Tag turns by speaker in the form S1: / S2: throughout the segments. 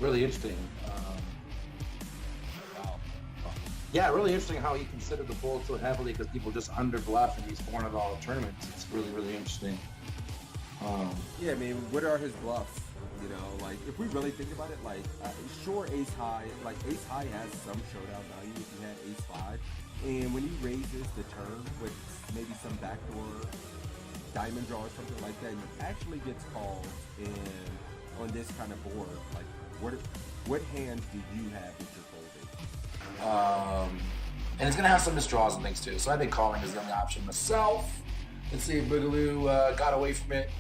S1: really interesting. Wow. Yeah, really interesting how he considered the fold so heavily because people just under bluff in these $400 tournaments. It's really, really interesting.
S2: Yeah, I mean, what are his bluffs? You know, like if we really think about it, like sure, ace high has some showdown value if you had ace five, and when he raises the turn with maybe some backdoor diamond draw or something like that, he actually gets called. And on this kind of board, like what hands do you have that you're folding?
S1: And it's gonna have some misdraws and things too. So I think calling is the only option myself. Let's see if Boogaloo got away from it.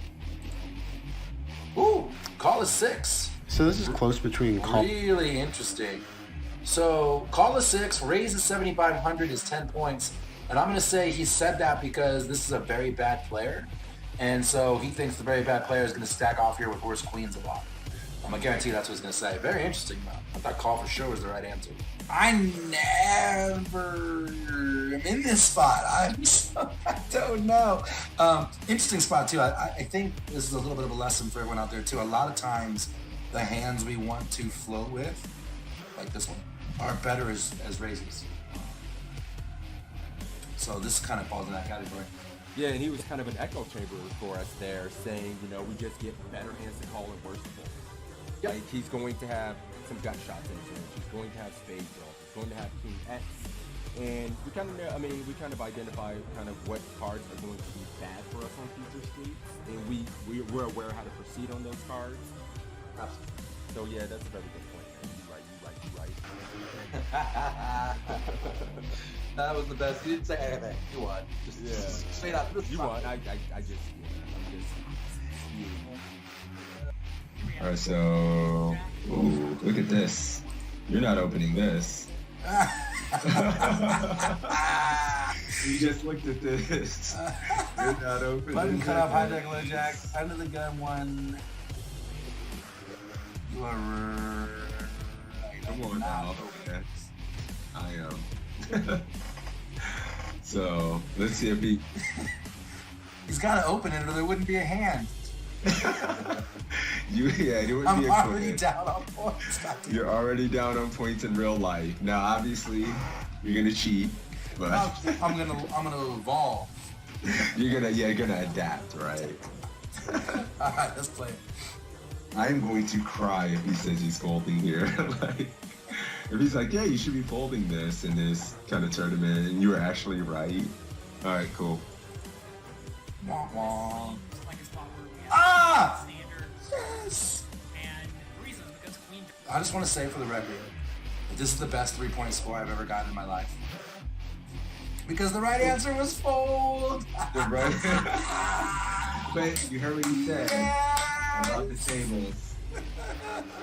S1: Ooh, call is 6.
S3: So this is close between call.
S1: Really interesting. So call is 6, raise is 7,500 is 10 points. And I'm going to say he said that because this is a very bad player. And so he thinks the very bad player is going to stack off here with worse queens a lot. I'm going to guarantee that's what he's going to say. Very interesting, though. I thought call for sure was the right answer. I never am in this spot. I don't know. Interesting spot, too. I think this is a little bit of a lesson for everyone out there, too. A lot of times, the hands we want to float with, like this one, are better as raises. So this kind of falls in that category.
S2: Yeah, and he was kind of an echo chamber for us there, saying, you know, we just get better hands to call and worse to fold.
S1: Yep.
S2: Like he's going to have some gut shots in his range. He's going to have spade draw. He's going to have king X. And we kind of know, I mean, we kind of identify kind of what cards are going to be bad for us on future streets. And we're aware how to proceed on those cards.
S1: Absolutely.
S2: So yeah, that's a very good point. You right.
S1: That was the best. You didn't say anything. You won. Just straight up.
S2: You won. I'm just
S4: All right, so ooh, look at this. You're not opening this. You just looked at this. You're not opening.
S1: Button cut off, hijack, low jack, under the gun one. You are right.
S4: Come on now. Okay. I am. So let's see if he.
S1: He's got to open it, or there wouldn't be a hand.
S4: It wouldn't be a
S1: I'm already down on points.
S4: You're already down on points in real life. Now, obviously, you're gonna cheat, but
S1: I'm gonna evolve.
S4: you're gonna adapt, right?
S1: All right, let's play it.
S4: I'm going to cry if he says he's folding here. Like, if he's like, yeah, you should be folding this in this kind of tournament, and you were actually right. All right, cool.
S1: Wah, wah.
S5: Like a spot where we have
S1: Ah!
S5: standard.
S1: Yes!
S5: And the reason is because queen.
S1: I just want to say for the record that this is the best 3-point score I've ever gotten in my life. Because the right answer was fold.
S4: The right. But you heard what he said about the tables.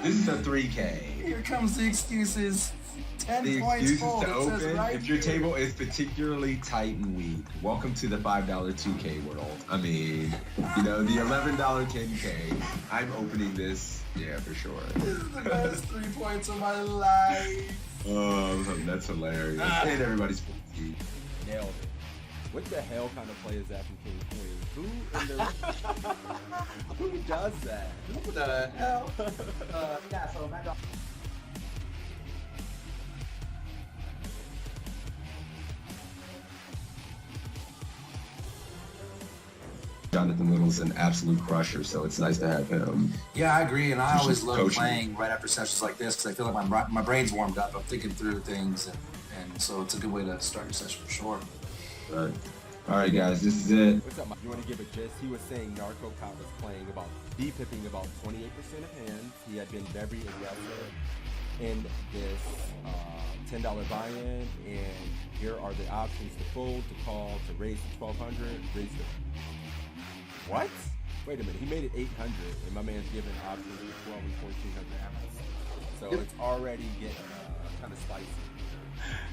S4: This is a 3K.
S1: Here comes the excuses. 10
S4: The
S1: points
S4: excuses
S1: fold.
S4: to
S1: It says
S4: open
S1: right
S4: if your
S1: here.
S4: table is particularly tight and weak. Welcome to the $5 2K world. I mean, you know, the $11 10K. I'm opening this, yeah, for sure.
S1: This is the best 3 points of my life.
S4: Oh, that's hilarious. And everybody's 14.
S2: nailed it. What the hell kind of play is that from King Queen? Who does that?
S1: What the hell? Yeah, so Mad Dog.
S4: Jonathan Little's an absolute crusher, so it's nice to have him.
S1: Yeah, I agree, and I
S4: Just
S1: always love
S4: coaching.
S1: playing right after sessions like this because I feel like my brain's warmed up. I'm thinking through things, and so it's a good way to start your session for sure.
S4: Right. All right, guys, this is it.
S2: What's up, Mike? You want to give a gist? He was saying Narco Cop was playing about D-pipping about 28% of hands. He had been very aggressive in this $10 buy-in, and here are the options to fold, to call, to raise to 1,200, raise to... What? Wait a minute, he made it 800, and my man's giving options to 12 and 1,400 after. So it's already getting kind of spicy.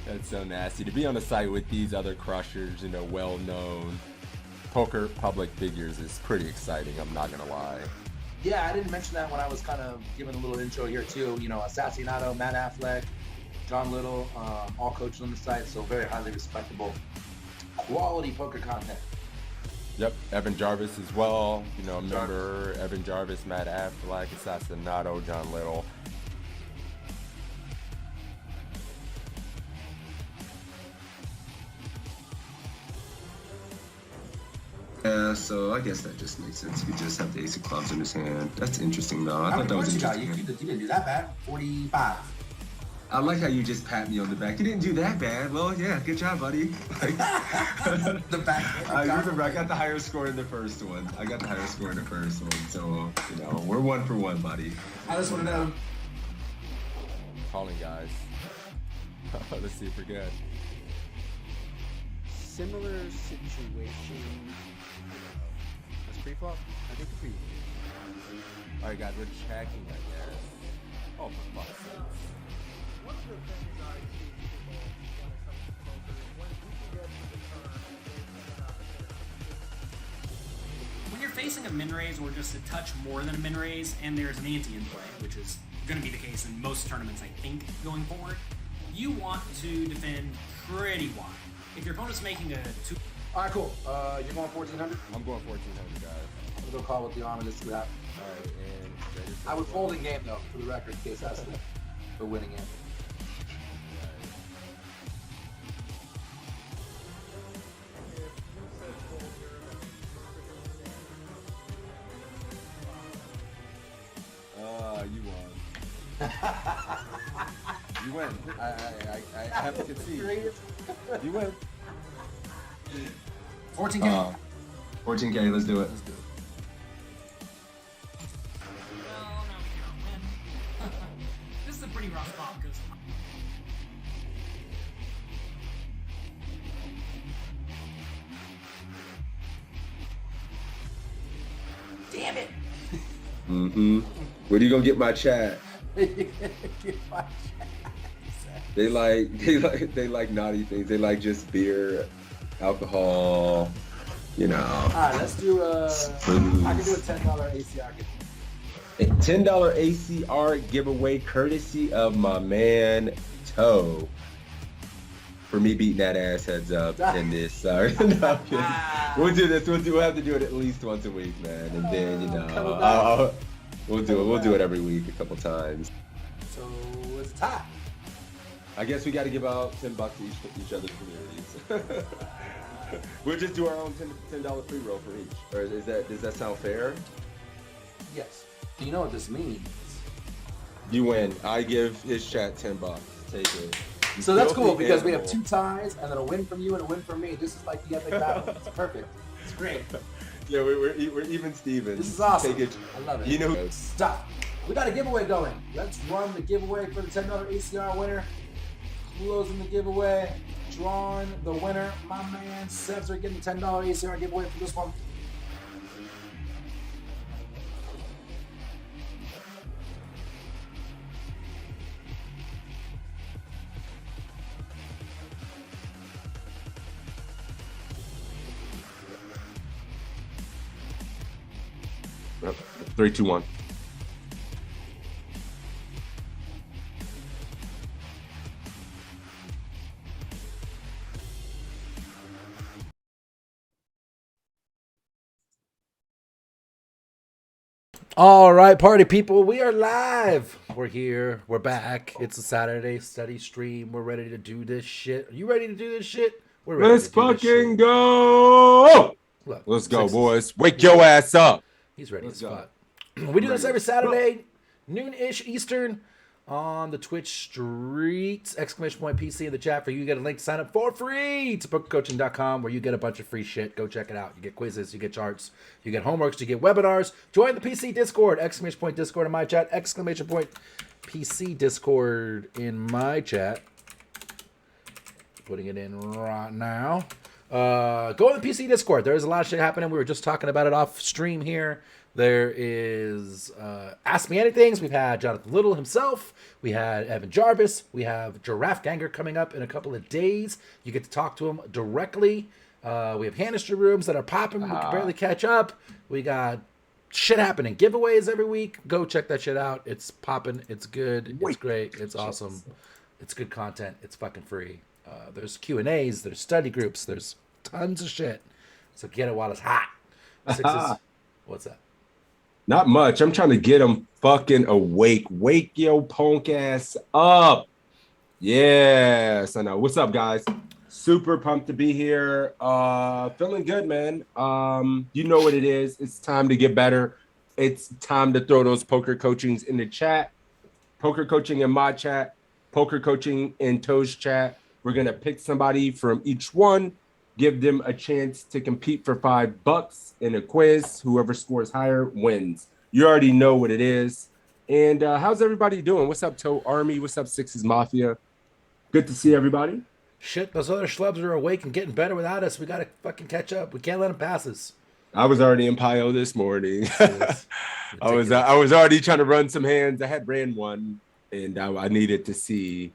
S2: That's so nasty. To be on the site with these other crushers, you know, well-known poker public figures is pretty exciting, I'm not gonna lie.
S1: Yeah, I didn't mention that when I was kind of giving a little intro here too. You know, Assassinato, Matt Affleck, John Little, all coaches on the site, so very highly respectable, quality poker content.
S2: Yep, Evan Jarvis as well. You know, remember Evan Jarvis, Matt Affleck, Assassinato, John Little.
S4: Yeah, so I guess that just makes sense. He just have the ace of clubs in his hand. That's interesting, though. I
S1: How
S4: thought
S1: many
S4: that was
S1: points you got?
S4: interesting.
S1: You didn't do that bad. 45.
S4: I like how you just pat me on the back. You didn't do that bad. Well, yeah, good job, buddy. Like,
S1: The back.
S4: I remember I got the higher score in the first one. So, you know, we're 1 for 1, buddy.
S1: I just want to know.
S2: Calling, guys. Let's see if we're good.
S3: Similar situation. That's pre-flop? I think pre.
S2: All right, guys, we're checking, I guess. Oh, for fuck's sake.
S6: One of the things I see people when it comes to poker is when people get to the turn and they have an opportunity.
S5: When you're facing a min raise or just a touch more than a min raise, and there's an ante in play, which is going to be the case in most tournaments, I think, going forward, you want to defend pretty wide. If your opponent's making a 2.
S1: All right, cool. You're going 1,400.
S2: I'm going 1,400, guys.
S1: I'm gonna go call with the arm and just see what happens.
S2: All right, and ready for
S1: I would
S2: the
S1: fold in game though, for the record, in case that's the winning end.
S6: If you said fold here, then
S2: You won. You win. I have to concede. You win.
S1: 14K.
S4: 14K, let's do it.
S1: Let's do it.
S5: Well, no, we cannot win. This is a pretty rough spot because damn it.
S4: Mm-hmm. Where do you gonna get my chat? They like naughty things. They like just beer, alcohol, you know.
S1: All right, let's do I can do a $10 ACR giveaway.
S4: A $10 ACR giveaway courtesy of my man Toe. For me beating that ass heads up in this. Sorry. No, I'm kidding. We'll do this. We'll have to do it at least once a week, man. And then, you know, we'll do it. We'll do it every week a couple times.
S1: So it's a tie.
S4: I guess we got to give out $10 to each other's communities. We'll just do our own $10 free roll for each. Or does that sound fair?
S1: Yes. Do you know what this means?
S4: You win. I give his chat $10. Take it.
S1: So that's cool because we have 2 ties and then a win from you and a win from me. This is like the epic battle. It's perfect. It's great.
S4: Yeah, we're even Stevens.
S1: This is awesome.
S4: Take it.
S1: I love it.
S4: You know,
S1: Stop. We got a giveaway going. Let's run the giveaway for the $10 ACR winner. Closing the giveaway. Drawing the winner. My man Sebs are getting the $10 ACR giveaway for this one.
S4: Yep. 3, 2, 1.
S1: All right, party people, we are live. We're here. We're back. It's a Saturday study stream. We're ready to do this shit. Are you ready to do this shit? We're ready
S2: Let's
S1: to do this
S2: fucking
S1: shit.
S2: go!
S1: Look,
S2: Let's go,
S1: sixes.
S2: boys. Wake your ass up.
S1: He's ready
S2: Let's
S1: to
S2: go.
S1: spot. We do this every Saturday, noon-ish Eastern, on the Twitch streets. ! PC in the chat for you. You get a link to sign up for free to pokercoaching.com where you get a bunch of free shit. Go check it out. You get quizzes, you get charts, you get homeworks, you get webinars. Join the PC Discord, ! Discord in my chat, ! PC Discord in my chat. Putting it in right now. Go in the PC Discord. There's a lot of shit happening. We were just talking about it off stream here. There is Ask Me Anythings. We've had Jonathan Little himself. We had Evan Jarvis. We have Giraffe Ganger coming up in a couple of days. You get to talk to him directly. We have Hanister rooms that are popping. We can barely catch up. We got shit happening. Giveaways every week. Go check that shit out. It's popping. It's good. It's great. It's awesome. It's good content. It's fucking free. There's Q&As. There's study groups. There's tons of shit. So get it while it's hot. Sixes. What's that?
S4: Not much. I'm trying to get him fucking awake. Wake your punk ass up. Yes, I know. What's up, guys? Super pumped to be here. Feeling good, man. You know what it is. It's time to get better. It's time to throw those poker coachings in the chat. Poker coaching in my chat. Poker coaching in Toe's chat. We're gonna pick somebody from each one, give them a chance to compete for $5 in a quiz. Whoever scores higher wins. You already know what it is. And how's everybody doing? What's up, Toe Army? What's up, Sixes Mafia? Good to see everybody.
S7: Shit, those other schlubs are awake and getting better without us. We gotta fucking catch up. We can't let them pass us.
S4: I was already in Pio this morning. I was already trying to run some hands. I had ran one, and I needed to see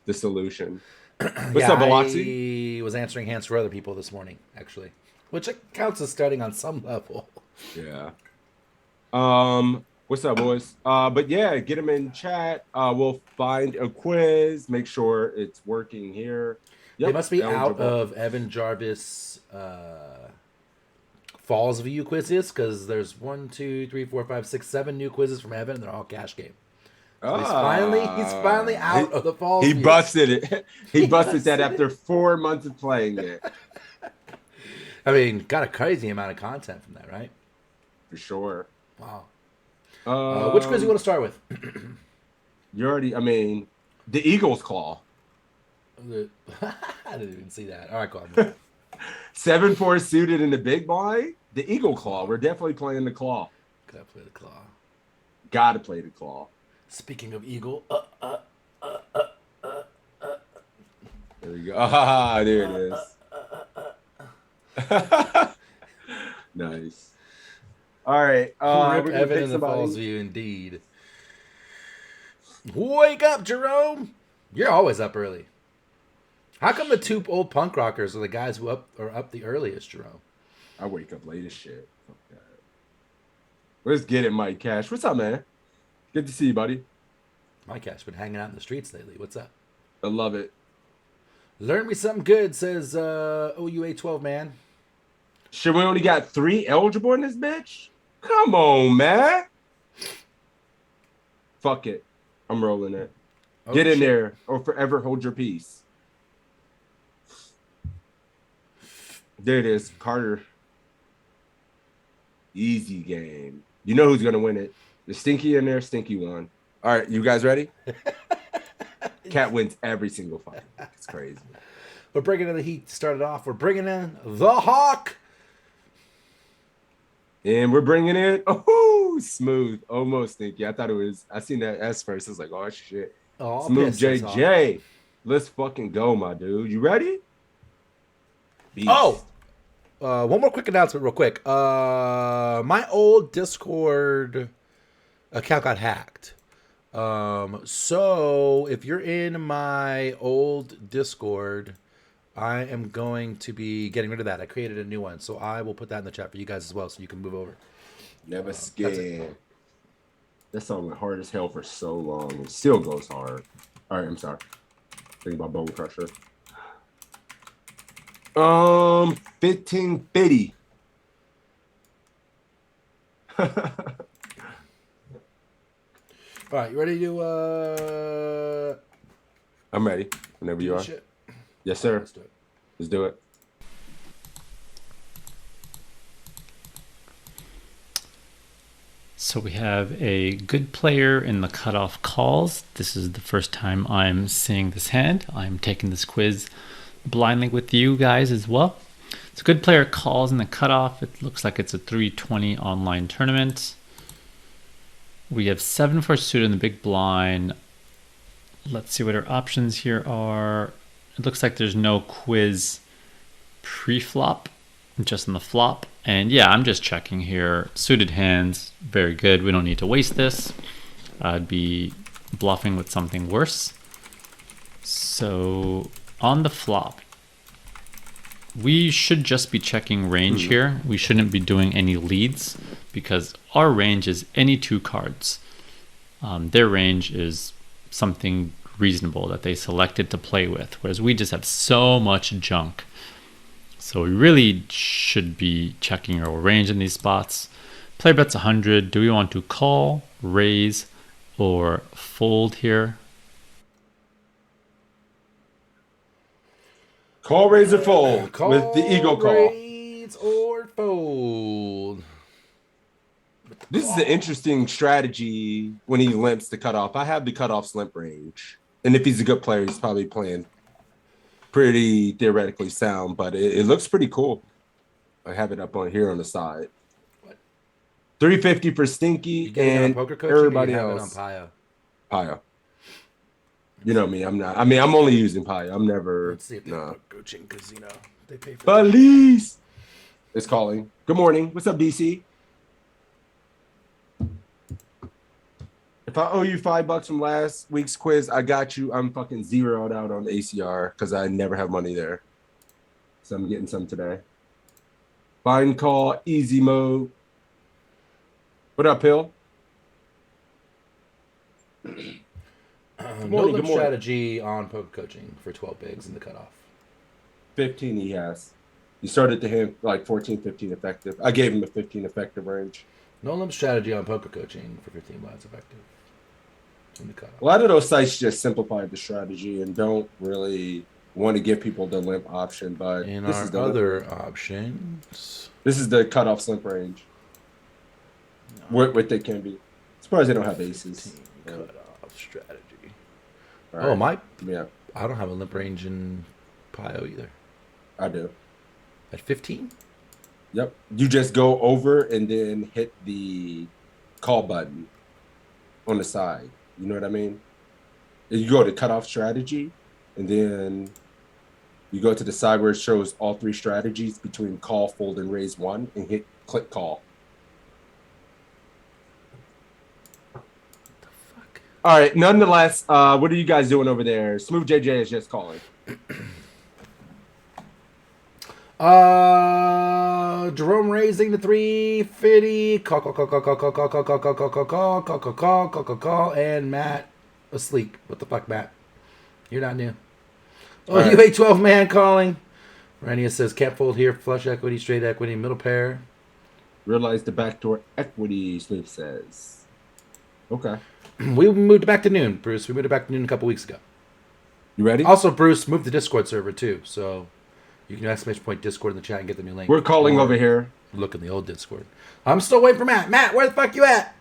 S4: the solution. What's up, Biloxi?
S7: I was answering hands for other people this morning, actually, which counts as studying on some level.
S4: Yeah. What's up, boys? But yeah, get them in chat. We'll find a quiz. Make sure it's working here. Yep,
S7: They must be
S4: eligible.
S7: out of Evan Jarvis Falls View quizzes because there's 1, 2, 3, 4, 5, 6, 7 new quizzes from Evan, and they're all cash game. So he's finally out of the Falls
S4: He
S7: View.
S4: busted it. He busted that after 4 months of playing it.
S7: I mean, got a crazy amount of content from that, right?
S4: For sure.
S7: Wow. Which quiz do you want to start with?
S4: You already, I mean, the Eagle's Claw.
S7: I didn't even see that. All right, go on.
S4: 7-4 suited in the big blind. The Eagle Claw. We're definitely playing the Claw.
S7: Gotta play the claw.
S4: Gotta play the Claw.
S7: Speaking of eagle,
S4: There we go. Ah, there it is. Nice. All right.
S7: Rip
S4: We're gonna
S7: Evan
S4: pick
S7: in the Falls
S4: somebody.
S7: View, indeed. Wake up, Jerome! You're always up early. How come the two old punk rockers are the guys who are up the earliest, Jerome?
S4: I wake up late as shit. Fuck that. Let's get it, Mike Cash. What's up, man? Good to see you, buddy.
S7: My cat's been hanging out in the streets lately. What's up?
S4: I love it.
S7: Learn me something good, says OUA12 man.
S4: Shit, we only got 3 eligible in this bitch? Come on, man. Fuck it. I'm rolling it.
S7: Oh,
S4: Get in
S7: shit.
S4: there or forever hold your peace. There it is. Carter. Easy game. You know who's going to win it. The Stinky in there, Stinky won. All right, you guys ready? Cat wins every single fight. It's crazy.
S7: We're bringing in the heat to start it off. We're bringing in the Hawk.
S4: And we're bringing in, oh, smooth. Almost Stinky. I thought it was, I seen that S first. I was like, oh, shit.
S7: Oh,
S4: Smooth
S7: piss, that's
S4: JJ. Let's fucking go, my dude. You ready? Beast.
S7: Oh, one more quick announcement, real quick. My old Discord account got hacked. So if you're in my old Discord, I am going to be getting rid of that. I created a new one, so I will put that in the chat for you guys as well, so you can move over.
S4: Never scared. That song went hard as hell for so long. It still goes hard. All right, I'm sorry. Think about Bone Crusher. 1550.
S7: All right, you ready to
S4: I'm ready. Whenever you are.
S7: shit?
S4: Yes, sir.
S7: Let's do it.
S4: Let's do it.
S8: So we have a good player in the cutoff calls. This is the first time I'm seeing this hand. I'm taking this quiz blindly with you guys as well. It's a good player calls in the cutoff. It looks like it's a 320 online tournament. We have 7-4 suited in the big blind. Let's see what our options here are. It looks like there's no quiz pre-flop, just in the flop. And yeah, I'm just checking here. Suited hands, very good. We don't need to waste this. I'd be bluffing with something worse. So on the flop, we should just be checking range here. We shouldn't be doing any leads because our range is any 2 cards. Their range is something reasonable that they selected to play with, whereas we just have so much junk. So we really should be checking our range in these spots. Player bet's 100. Do we want to call, raise, or fold here?
S4: Call, raise, or fold
S7: Call,
S4: with the eagle call.
S7: raise, or fold.
S4: This is an interesting strategy when he limps the cutoff. I have the cutoff limp range. And if he's a good player, he's probably playing pretty theoretically sound, but it looks pretty cool. I have it up on here on the side.
S7: What?
S4: 350 for Stinky and
S7: poker coaching,
S4: everybody
S7: or you have
S4: else.
S7: it on Paya?
S4: Paya. You know me, I'm not. I mean, I'm only using Paya. I'm never.
S7: Let's see if they have poker coaching, because they pay for
S4: Police is calling. Good morning. What's up, DC? If I owe you $5 from last week's quiz, I got you. I'm fucking zeroed out on ACR because I never have money there. So I'm getting some today. Fine call, easy mode. What up, Hill?
S7: No limp strategy on poker coaching for 12 bigs in the cutoff.
S4: 15 he has. He started to hit like 14, 15 effective. I gave him a 15 effective range.
S7: No limp strategy on poker coaching for 15 blinds effective in the cutoff.
S4: A lot of those sites just simplify the strategy and don't really want to give people the limp option. But
S7: In
S4: this
S7: our
S4: is the
S7: other options,
S4: This is the cutoff slip range. What they can be. Surprised they don't have aces.
S7: cutoff strategy.
S4: All right.
S7: Oh, my!
S4: Yeah,
S7: I don't have a limp range in Pio either.
S4: I do.
S7: At 15?
S4: Yep. You just go over and then hit the call button on the side. You know what I mean? And you go to cutoff strategy, and then you go to the side where it shows all three strategies between call, fold, and raise one, and hit click call. All right. Nonetheless, what are you guys doing over there? Smooth JJ is just calling.
S7: Jerome raising to 350. Call, and Matt asleep. What the fuck, Matt? You're not new. Oh,
S4: All
S7: you
S4: right.
S7: a 12 man calling. Rania says can't fold here. Flush equity, straight equity, middle pair.
S4: Realize the backdoor equity, Smooth says. Okay.
S7: We moved it back to noon, Bruce. We moved it back to noon a couple weeks ago.
S4: You ready?
S7: Also, Bruce moved the Discord server too, so you can exclamation point Discord in the chat and get the new link.
S4: We're calling
S7: Or
S4: over here.
S7: Look in the old Discord. I'm still waiting for Matt. Matt, where the fuck you at?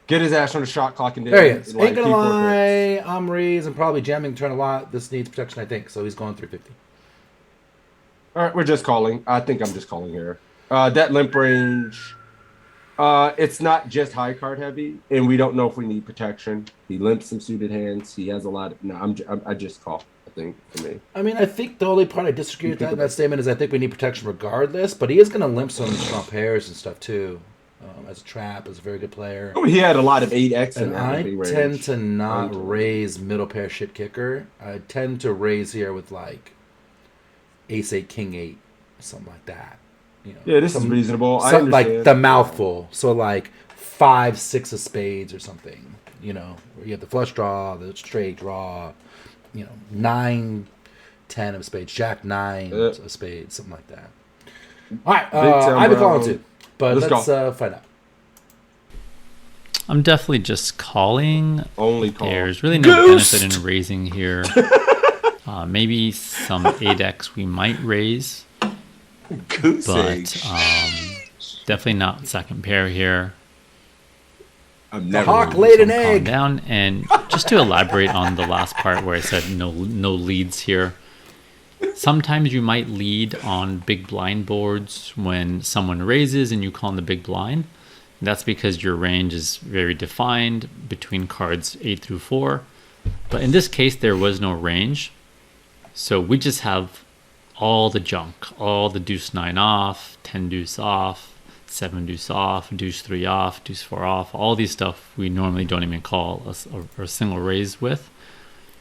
S4: Get his ass on the shot clock and
S7: There he is.
S4: like,
S7: Ain't gonna
S4: keep working.
S7: lie, I'm raised and probably jamming the turn a lot. This needs protection, I think. So he's going 350.
S4: All right, we're just calling. I think I'm just calling here. That limp range, it's not just high card heavy, and we don't know if we need protection. He limps some suited hands. He has a lot of. No, I just call. I think for me.
S7: I mean, I think the only part I disagree with that statement is I think we need protection regardless. But he is going to limp some strong pairs and stuff too. As a trap, as a very good player.
S4: Oh, he had a lot of 8x in
S7: And
S4: that
S7: I
S4: limping range.
S7: tend to not raise middle pair shit kicker. I tend to raise here with like ace 8, king 8, something like that. You know,
S4: Yeah, this is reasonable. I
S7: Something like
S4: understand.
S7: the mouthful. So like 5, 6 of spades or something. You know, where you have the flush draw, the straight draw. You know, 9, 10 of spades, jack 9 of spades, something like that. All right, I've been calling too, but let's find out.
S8: I'm definitely just calling.
S4: Only call.
S8: There's really no benefit in raising here. Maybe some 8x we might raise,
S4: Goose
S8: but
S4: egg.
S8: definitely not second pair here.
S4: I'm
S7: The
S4: never.
S7: hawk laid an
S8: Calm
S7: egg.
S8: down, and just to elaborate on the last part where I said no leads here. Sometimes you might lead on big blind boards when someone raises and you call in the big blind. That's because your range is very defined between cards 8 through 4. But in this case, there was no range. So we just have all the junk, all the deuce 9 off, 10 deuce off, 7 deuce off, deuce 3 off, deuce 4 off, all these stuff we normally don't even call a single raise with.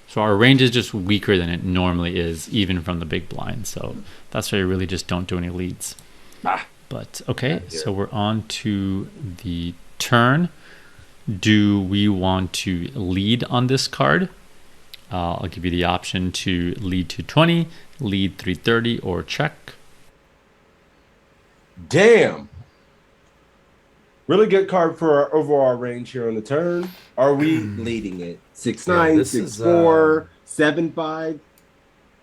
S8: So our range is just weaker than it normally is, even from the big blind. So that's why you really just don't do any leads. But okay, so we're on to the turn. Do we want to lead on this card? I'll give you the option to lead 220, lead 330, or check.
S4: Damn. Really good card for our overall range here on the turn. Are we leading it? 6-9,
S7: this is,
S4: 6-4, 7-5.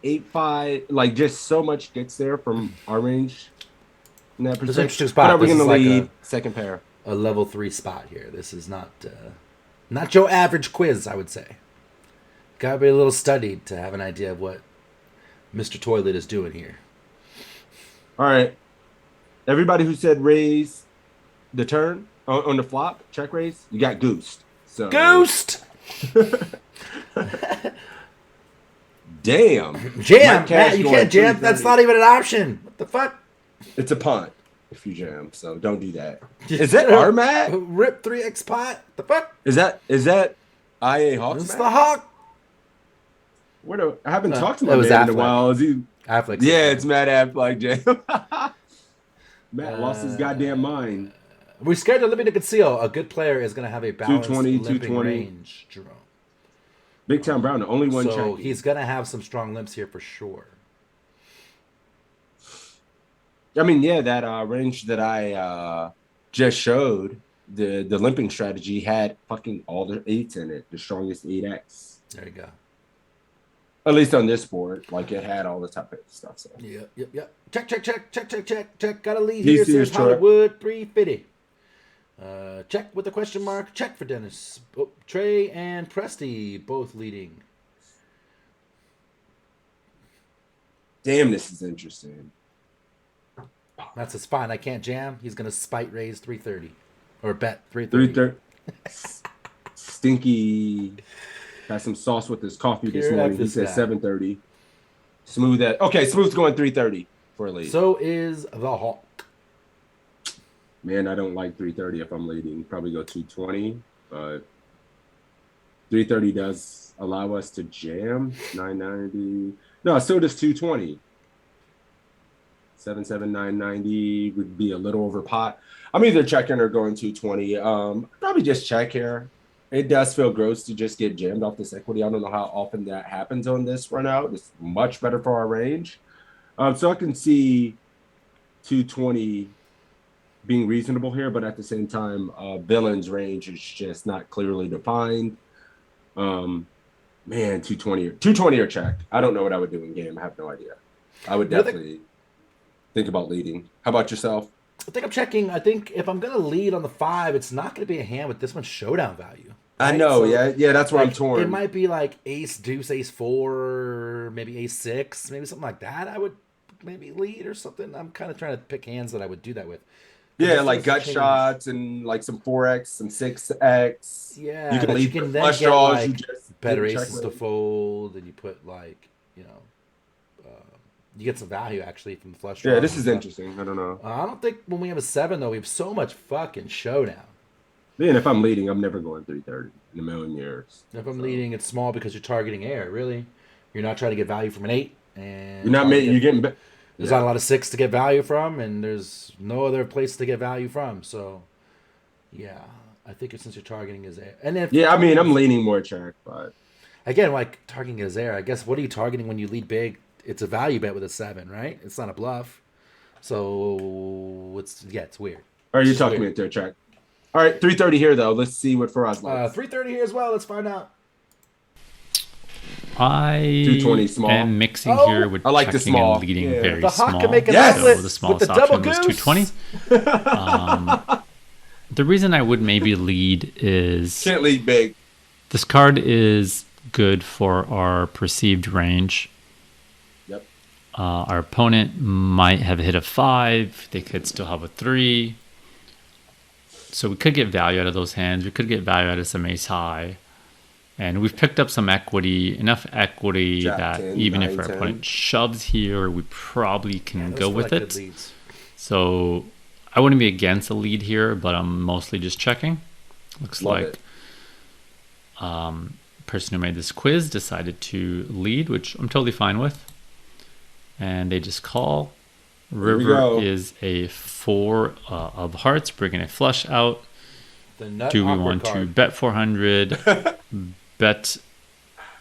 S4: 8-5, like just so much gets there from our range in that
S7: It's an
S4: perspective.
S7: interesting
S4: But
S7: spot.
S4: are we
S7: This
S4: going to
S7: is like
S4: lead second pair?
S7: a level 3 spot here. This is not your average quiz, I would say. Gotta be a little studied to have an idea of what Mr. Toilet is doing here.
S4: All right. Everybody who said raise the turn on the flop, check raise, you got goosed. So
S7: Ghost!
S4: Damn.
S7: Jam!
S4: Mike Cash
S7: Matt, you
S4: going
S7: can't jam.
S4: 330.
S7: That's not even an option. What the fuck?
S4: It's a punt if you jam, so don't do that. Is that our Matt?
S7: Rip 3x pot? The fuck?
S4: Is that IA Hawks?
S7: It's
S4: Matt?
S7: the Hawk.
S4: I haven't talked to my
S7: it was
S4: man in a
S7: Affleck.
S4: while. Is he?
S7: Affleck.
S4: Yeah, it's Matt Affleck, jam. Matt lost his goddamn mind.
S7: We scared to limit to conceal. A good player is going to have a balanced
S4: 220,
S7: limping
S4: 220.
S7: range, Jerome.
S4: Big Town Brown, the only one
S7: So
S4: checking.
S7: he's going to have some strong limps here for sure.
S4: I mean, yeah, that range that I just showed, the limping strategy had fucking all the 8s in it, the strongest 8x.
S7: There you go.
S4: At least on this board, like it had all the top 8 stuff. So
S7: Yep. Check. Got a lead
S4: He
S7: here.
S4: sees
S7: Says
S4: Troy.
S7: Hollywood 350. Check with a question mark. Check for Dennis. Oh, Trey and Presty both leading.
S4: damn, this is interesting.
S7: That's his fine. I can't jam. He's gonna spite raise 330 or bet 330.
S4: 330. Stinky had some sauce with his coffee this
S7: Pure
S4: morning. He
S7: this
S4: said
S7: guy.
S4: 730. Smooth at okay. Smooth's going 330 for a lead.
S7: So is the Hawk.
S4: Man, I don't like 330 if I'm leading. Probably go 220, but 330 does allow us to jam. 990. No, so does 220. 77990 would be a little over pot. I'm either checking or going 220. Probably just check here. It does feel gross to just get jammed off this equity. I don't know how often that happens on this run out. It's much better for our range. So I can see 220 being reasonable here, but at the same time, Villain's range is just not clearly defined. Man, 220 or check. I don't know what I would do in game. I have no idea. I would definitely think about leading. How about yourself?
S7: I think I'm checking. I think if I'm gonna lead on the 5, it's not gonna be a hand with this much showdown value.
S4: I
S7: right?
S4: know,
S7: So,
S4: yeah, that's where I'm
S7: like,
S4: torn.
S7: It might be like ace deuce, ace 4, maybe ace 6, maybe something like that. I would maybe lead or something. I'm kind of trying to pick hands that I would do that with.
S4: Yeah,
S7: This
S4: like
S7: does
S4: gut
S7: change.
S4: shots and like some 4x, some 6x.
S7: Yeah,
S4: you can
S7: but
S4: lead
S7: you can
S4: the
S7: then
S4: flush
S7: get
S4: draws.
S7: like
S4: You just
S7: better
S4: check
S7: aces to
S4: raise.
S7: fold, and you put like you get some value actually from the flush.
S4: Yeah,
S7: draws
S4: this
S7: and
S4: is
S7: stuff.
S4: interesting. I don't know.
S7: I don't think when we have a 7 though, we have so much fucking showdown.
S4: Man, if I'm leading, I'm never going 330 in a million years.
S7: If I'm leading, it's small because you're targeting air. Really, you're not trying to get value from an 8, and
S4: You're not making. You're getting.
S7: There's not a lot of 6 to get value from, and there's no other place to get value from. So, yeah, I think since you're targeting is air, and if
S4: Yeah, I mean, I'm leaning more check, but
S7: again, like targeting is air. I guess what are you targeting when you lead big? It's a value bet with a 7, right? It's not a bluff. So it's weird.
S4: all right, you're
S7: It's
S4: talking me
S7: weird.
S4: into a check. All right, 330 here though. Let's see what Faraz likes.
S7: 330 here as well. Let's find out.
S8: I
S4: 220 small.
S8: am mixing
S7: Oh!
S8: here with
S4: I like the
S8: checking
S4: small.
S8: and leading
S4: Yeah.
S8: very
S7: The Hawk
S8: small.
S7: can make an
S4: Yes!
S7: outlet
S8: So the
S7: with
S8: smallest
S7: the double
S8: option was
S7: goose.
S8: 220. The reason I would maybe lead is
S4: Can't lead big.
S8: this card is good for our perceived range.
S4: Yep.
S8: Our opponent might have hit a 5. They could still have a 3. So we could get value out of those hands. We could get value out of some ace high. And we've picked up some equity, enough equity
S4: Jack
S8: that
S4: 10,
S8: even if
S4: 9,
S8: our
S4: 10.
S8: opponent shoves here, we probably can
S7: Those
S8: go
S7: feel
S8: with
S7: like
S8: it.
S7: good leads.
S8: So I wouldn't be against a lead here, but I'm mostly just checking. Looks
S4: Love
S8: like
S4: it.
S8: person who made this quiz decided to lead, which I'm totally fine with. And they just call.
S4: we
S8: River
S4: go.
S8: is a 4 of hearts, bringing a flush out.
S7: The nut
S8: Do we
S7: awkward
S8: want to
S7: card.
S8: bet 400, bet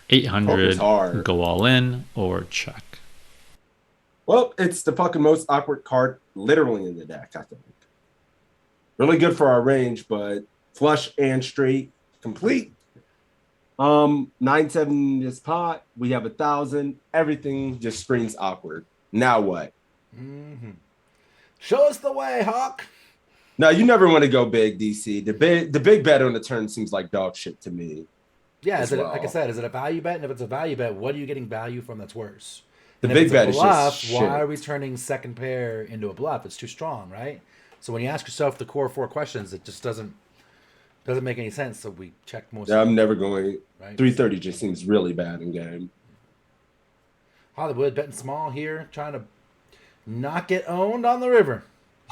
S8: 800,
S4: hard.
S8: go all in, or check?
S4: Well, it's the fucking most awkward card literally in the deck, I think. Really good for our range, but flush and straight complete. 9-7 this pot. We have 1,000. Everything just screams awkward. Now what?
S7: Show us the way, Hawk.
S4: No, you never want to go big, DC. The big bet on the turn seems like dog shit to me.
S7: Yeah,
S4: as
S7: is it,
S4: well.
S7: like I said, is it a value bet? And if it's a value bet, what are you getting value from that's worse?
S4: The
S7: And
S4: big
S7: if it's
S4: bet
S7: a
S4: is
S7: bluff,
S4: just
S7: why
S4: shit.
S7: are we turning second pair into a bluff? It's too strong, right? So when you ask yourself the core 4 questions, it just doesn't make any sense. So we check most.
S4: Yeah, I'm never going.
S7: Right.
S4: 330 just seems really bad in game.
S7: Hollywood betting small here, trying to not get owned on the river.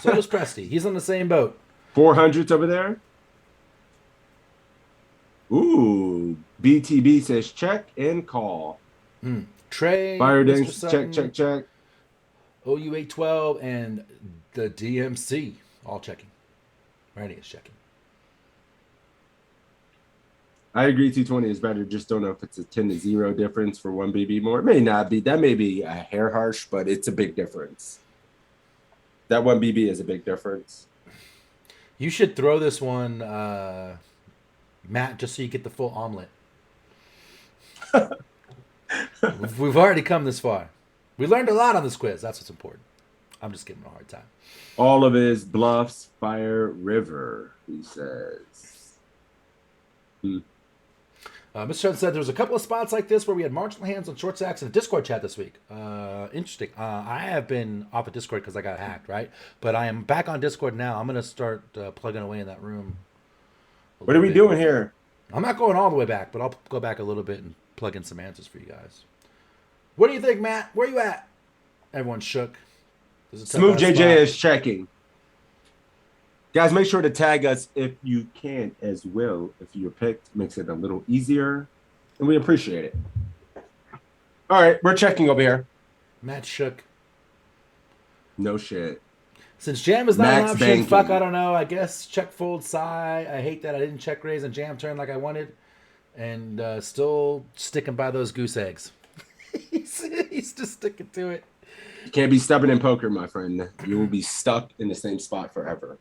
S7: So does Presty. He's on the same boat.
S4: 400s over there. Ooh, BTB says check and call.
S7: Trey,
S4: Fire
S7: Mr.
S4: dings,
S7: Sutton,
S4: check.
S7: OU812, and the DMC all checking. Randy is checking.
S4: I agree 220 is better. Just don't know if it's a 10-0 difference for 1 BB more. It may not be. That may be a hair harsh, but it's a big difference. That 1 BB is a big difference.
S7: You should throw this one, Matt, just so you get the full omelet. We've already come this far. We learned a lot on this quiz. That's what's important. I'm just giving him a hard time.
S4: All of his bluffs, fire, river, he says.
S7: Mr. Chen said there was a couple of spots like this where we had marginal hands on short stacks in a Discord chat this week. Interesting. I have been off of Discord because I got hacked, right? But I am back on Discord now. I'm going to start plugging away in that room.
S4: What are we doing here?
S7: I'm not going all the way back, but I'll go back a little bit and plug in some answers for you guys. What do you think, Matt? Where you at? Everyone's shook.
S4: Smooth JJ is checking. Guys, make sure to tag us if you can as well. If you're picked, makes it a little easier, and we appreciate it. All right, we're checking over here.
S7: Matt shook.
S4: No shit.
S7: Since jam is not
S4: Max
S7: an option,
S4: banking.
S7: fuck, I don't know. I guess check, fold, sigh. I hate that I didn't check raise and jam turn like I wanted, and still sticking by those goose eggs. He's just sticking to it.
S4: You can't be stubborn in poker, my friend. You will be stuck in the same spot forever.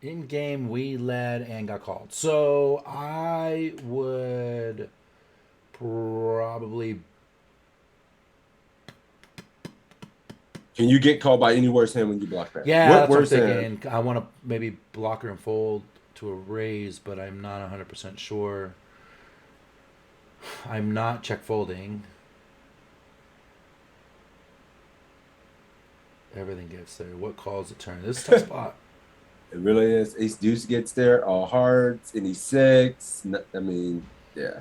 S7: In game we led and got called. So I would probably.
S4: Can you get called by any worse hand when you block that?
S7: Yeah,
S4: What
S7: that's what I'm
S4: worse hand?
S7: thinking. I want to maybe blocker and fold to a raise, but I'm not 100% sure. I'm not check folding. Everything gets there. What calls the turn? This is a tough spot.
S4: It really is. Ace deuce gets there. All hearts. Any six. I mean, yeah.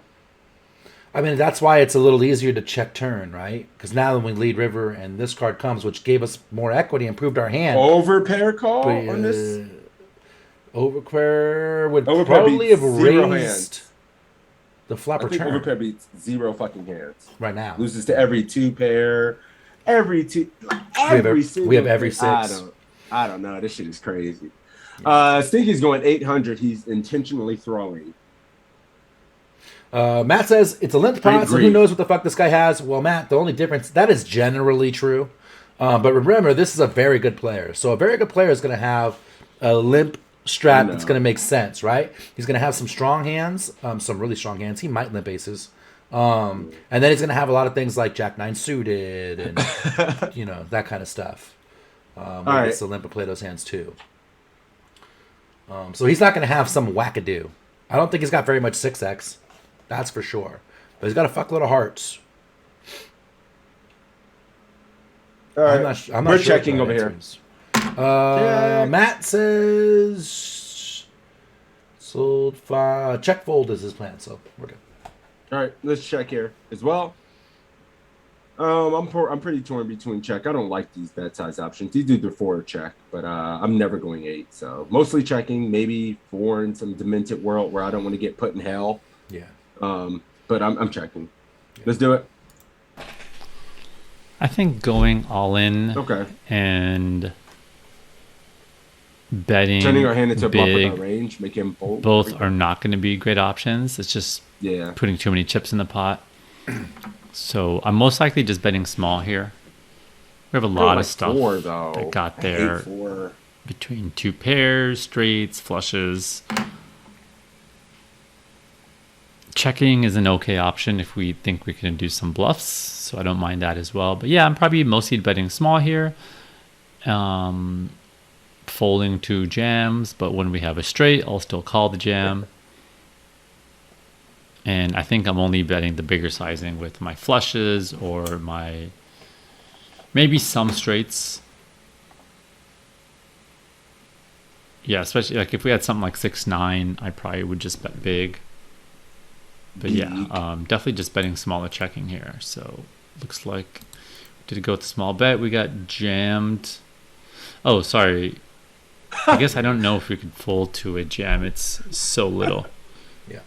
S7: I mean, that's why it's a little easier to check turn, right? Because now when we lead river and this card comes, which gave us more equity, improved our hand.
S4: Over pair call
S7: But,
S4: on this.
S7: Overpair would
S4: Overpair
S7: probably have
S4: beats zero
S7: raised
S4: hands.
S7: the flop
S4: I think
S7: return
S4: overpair beats 0 fucking hands.
S7: right now.
S4: Loses to every 2 pair. Every two. Every single
S7: we have every
S4: pair.
S7: 6.
S4: I don't know. This shit is crazy. Stinky's going 800. He's intentionally throwing.
S7: Matt says it's a limp pot, so who knows what the fuck this guy has? Well, Matt, the only difference, that is generally true. But remember, this is a very good player. So a very good player is going to have a limp strat that's going to make sense, right? He's going to have some strong hands, some really strong hands. He might limp aces. And then he's going to have a lot of things like Jack 9 suited and, that kind of stuff. Where he gets to limp and play those hands too. So he's not going to have some wackadoo. I don't think he's got very much 6x. That's for sure. But he's got a fuckload of hearts.
S4: All right.
S7: I'm not
S4: We're
S7: sure
S4: checking
S7: what
S4: over
S7: that
S4: here.
S7: answer is. Matt says sold 5. Check fold is his plan, so we're good.
S4: All right, let's check here as well. I'm pretty torn between check. I don't like these bet size options. These do the 4 check, but I'm never going 8. So mostly checking, maybe 4 in some demented world where I don't want to get put in hell.
S7: Yeah.
S4: But I'm checking. Yeah. Let's do it.
S8: I think going all in
S4: Okay.
S8: and betting
S4: Turning our hand into a bluff with
S8: big,
S4: our range, make him fold.
S8: both are not going to be great options. It's just putting too many chips in the pot. So I'm most likely just betting small here. We have a lot of stuff
S4: 4, though.
S8: that got
S4: I
S8: there
S4: hate 4.
S8: between 2 pairs, straights, flushes. Checking is an okay option if we think we can do some bluffs, so I don't mind that as well. But yeah, I'm probably mostly betting small here. Folding 2 jams, but when we have a straight, I'll still call the jam. And I think I'm only betting the bigger sizing with my flushes or my maybe some straights. Yeah, especially like if we had something like 6-9, I probably would just bet big. But yeah, definitely just betting smaller checking here. So looks like did it go with the small bet? We got jammed. Oh, sorry. I guess I don't know if we could fold to a jam. It's so little.
S7: Yeah.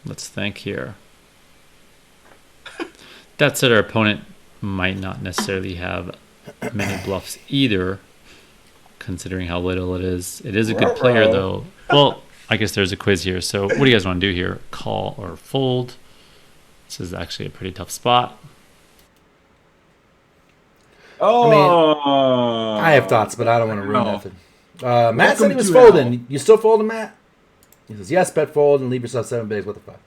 S8: Let's think here. That said, our opponent might not necessarily have many bluffs either, considering how little it is. It is a good player, though. Well, I guess there's a quiz here. So what do you guys want to do here? Call or fold? This is actually a pretty tough spot.
S4: Oh,
S7: I have thoughts, but I don't want to ruin
S4: No.
S7: nothing. Matt said he was
S4: to
S7: folding.
S4: Al.
S7: You still folding, Matt? He says, yes, bet fold and leave yourself 7 bigs. What the fuck?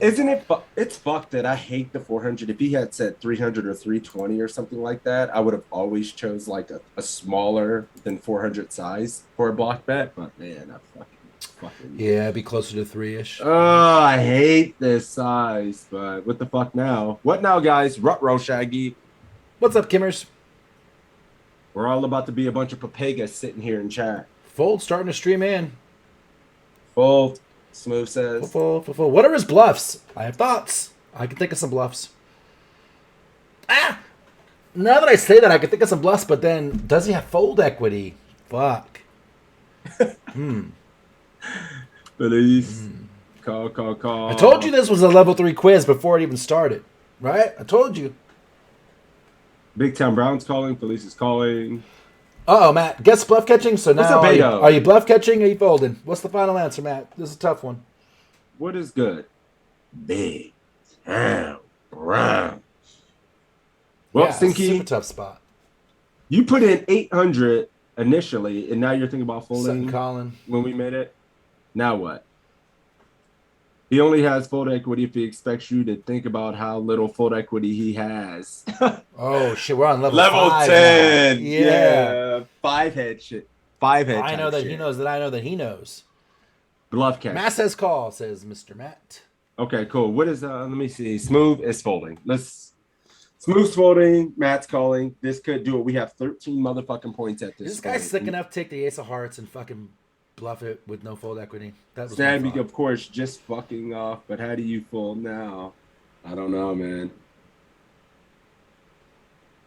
S4: Isn't it? It's fucked that I hate the 400. If he had said 300 or 320 or something like that, I would have always chose like a smaller than 400 size for a block bet. But man, I fucking.
S7: Yeah, it'd be closer to 3-ish.
S4: Oh, I hate this size. But what the fuck now? What now, guys? Ruh-roh, Shaggy.
S7: What's up, Kimmers?
S4: We're all about to be a bunch of papagas sitting here in chat.
S7: Fold, starting to stream in.
S4: Fold. Smooth says.
S7: Fold. What are his bluffs? I have thoughts. I can think of some bluffs. Now that I say that, I can think of some bluffs, but then does he have fold equity? Fuck.
S4: Please. Call.
S7: I told you this was a level 3 quiz before it even started. Right? I told you.
S4: Big Town Brown's calling. Felice is calling.
S7: Uh-oh, Matt. Guess bluff catching? So
S4: What's
S7: now
S4: up, Beto?
S7: are you bluff catching or are you folding? What's the final answer, Matt? This is a tough one.
S4: What is good? Big Town Brown. Well,
S7: Yeah,
S4: Stinky,
S7: super tough spot.
S4: you put in 800 initially, and now you're thinking about folding
S7: Sutton Colin.
S4: when we made it. Now what? He only has fold equity if he expects you to think about how little fold equity he has.
S7: Oh, shit. We're on level
S4: Level
S7: 5
S4: 10.
S7: now. Yeah.
S4: 5 head shit. 5 head.
S7: I know
S4: type
S7: that he
S4: shit.
S7: knows that I know that he knows.
S4: Bluff catch.
S7: Matt says call, says Mr. Matt.
S4: Okay, cool. What is let me see. Smooth is folding. Smooth's folding, Matt's calling. This could do it. We have 13 motherfucking points at
S7: This
S4: this
S7: guy's
S4: point.
S7: sick enough to take the ace of hearts and fucking bluff it with no fold equity. That was my
S4: Stabby,
S7: thought.
S4: of course, just fucking off. But how do you fold now? I don't know, man.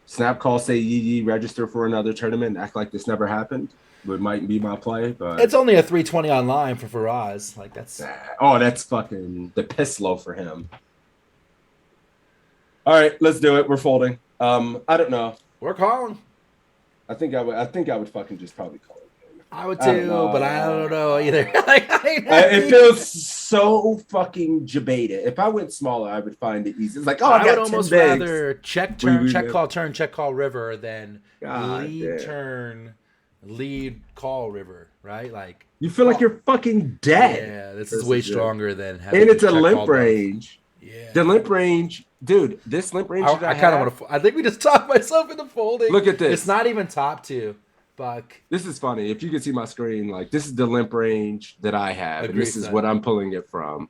S4: Snap call, say yee register for another tournament, act like this never happened. Would might be my play, but
S7: It's only a 320 online for Faraz. Like that's
S4: that's fucking the piss low for him. All right, let's do it. We're folding. I don't know.
S7: we're calling.
S4: I think I would fucking just probably call it.
S7: I would
S4: I don't
S7: too,
S4: know.
S7: but I don't know either. Like,
S4: It feels so fucking jebaited. If I went smaller, I would find it easy. It's like, oh, I
S7: I
S4: got
S7: would
S4: 10
S7: almost
S4: bigs.
S7: rather check turn,
S4: We-
S7: check call turn, check call river than
S4: God
S7: lead
S4: damn.
S7: turn, lead call river. Right? Like
S4: You feel like you're fucking dead.
S7: yeah, this
S4: This
S7: is way
S4: is it.
S7: stronger than having
S4: And it's
S7: to
S4: a
S7: check
S4: limp
S7: call bluff.
S4: range.
S7: Yeah.
S4: The limp range, dude, this limp range that
S7: I kind of want to. I think we just talked myself into folding.
S4: Look at this.
S7: It's not even top 2. Fuck.
S4: This is funny. If you can see my screen, like this is the limp range that I have. And
S7: Agreed,
S4: this is
S7: son.
S4: what I'm pulling it from.